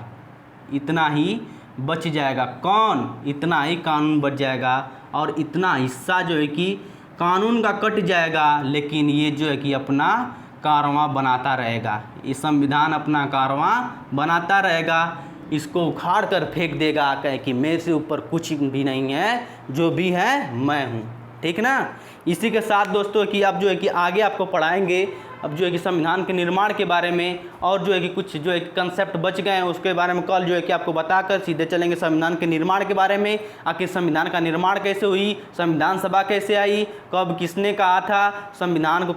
इतना ही बच जाएगा। कौन? इतना ही कानून बच जाएगा, और इतना हिस्सा जो है कि कानून का कट जाएगा, लेकिन ये जो है कि अपना कारवां बनाता रहेगा। ये संविधान अपना कारवां बनाता रहेगा, इसको उखाड़ कर फेंक देगा, कहे कि मेरे से ऊपर कुछ भी नहीं है, जो भी है मैं हूँ। ठीक ना? इसी के साथ दोस्तों कि अब जो है कि आगे आपको पढ़ाएंगे अब जो है कि संविधान के निर्माण के बारे में, और जो है कि कुछ जो है कंसेप्ट बच गए हैं उसके बारे में कल जो है कि आपको बताकर सीधे चलेंगे संविधान के निर्माण के बारे में। आखिर संविधान का निर्माण कैसे हुई, संविधान सभा कैसे आई, कब किसने कहा था, संविधान को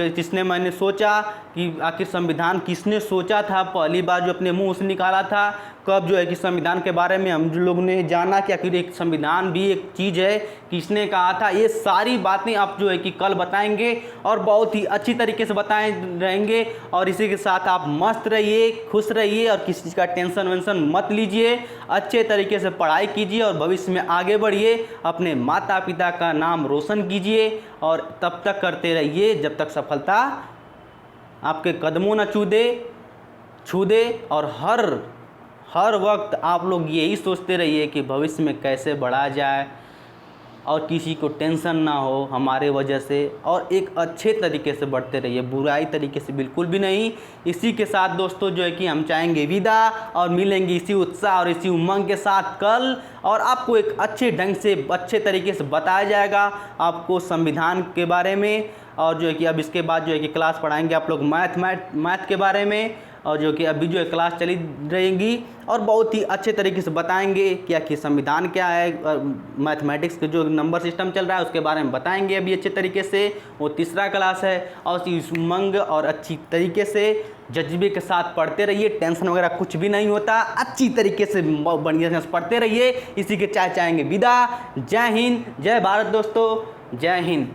किसने मैंने सोचा, कि आखिर संविधान किसने सोचा था पहली बार जो अपने मुंह से निकाला था, कब जो है कि संविधान के बारे में हम लोग ने जाना कि आखिर एक संविधान भी एक चीज़ है, किसने कहा था। ये सारी बातें आप जो है कि कल बताएंगे और बहुत ही अच्छी तरीके से बताए रहेंगे। और इसी के साथ आप मस्त रहिए, खुश रहिए और किसी चीज़ का टेंशन वेंशन मत लीजिए, अच्छे तरीके से पढ़ाई कीजिए और भविष्य में आगे बढ़िए, अपने माता पिता का नाम रोशन कीजिए और तब तक करते रहिए जब तक सफलता आपके कदमों न छू दे। और हर वक्त आप लोग यही सोचते रहिए कि भविष्य में कैसे बढ़ा जाए और किसी को टेंशन ना हो हमारे वजह से, और एक अच्छे तरीके से बढ़ते रहिए, बुराई तरीके से बिल्कुल भी नहीं। इसी के साथ दोस्तों जो है कि हम चाहेंगे विदा, और मिलेंगे इसी उत्साह और इसी उमंग के साथ कल, और आपको एक अच्छे ढंग से अच्छे तरीके से बताया जाएगा आपको संविधान के बारे में। और जो है कि अब इसके बाद जो है कि क्लास पढ़ाएंगे आप लोग मैथ के बारे में, और जो कि अभी जो है क्लास चली रहेंगी और बहुत ही अच्छे तरीके से बताएंगे कि आखिर संविधान क्या है, मैथमेटिक्स के जो नंबर सिस्टम चल रहा है उसके बारे में बताएंगे अभी अच्छे तरीके से। वो तीसरा क्लास है, और इस उमंग और अच्छी तरीके से जज्बे के साथ पढ़ते रहिए, टेंशन वगैरह कुछ भी नहीं होता, अच्छी तरीके से बढ़िया से पढ़ते रहिए। इसी के चाहेंगे विदा। जय हिंद, जय भारत दोस्तों, जय हिंद।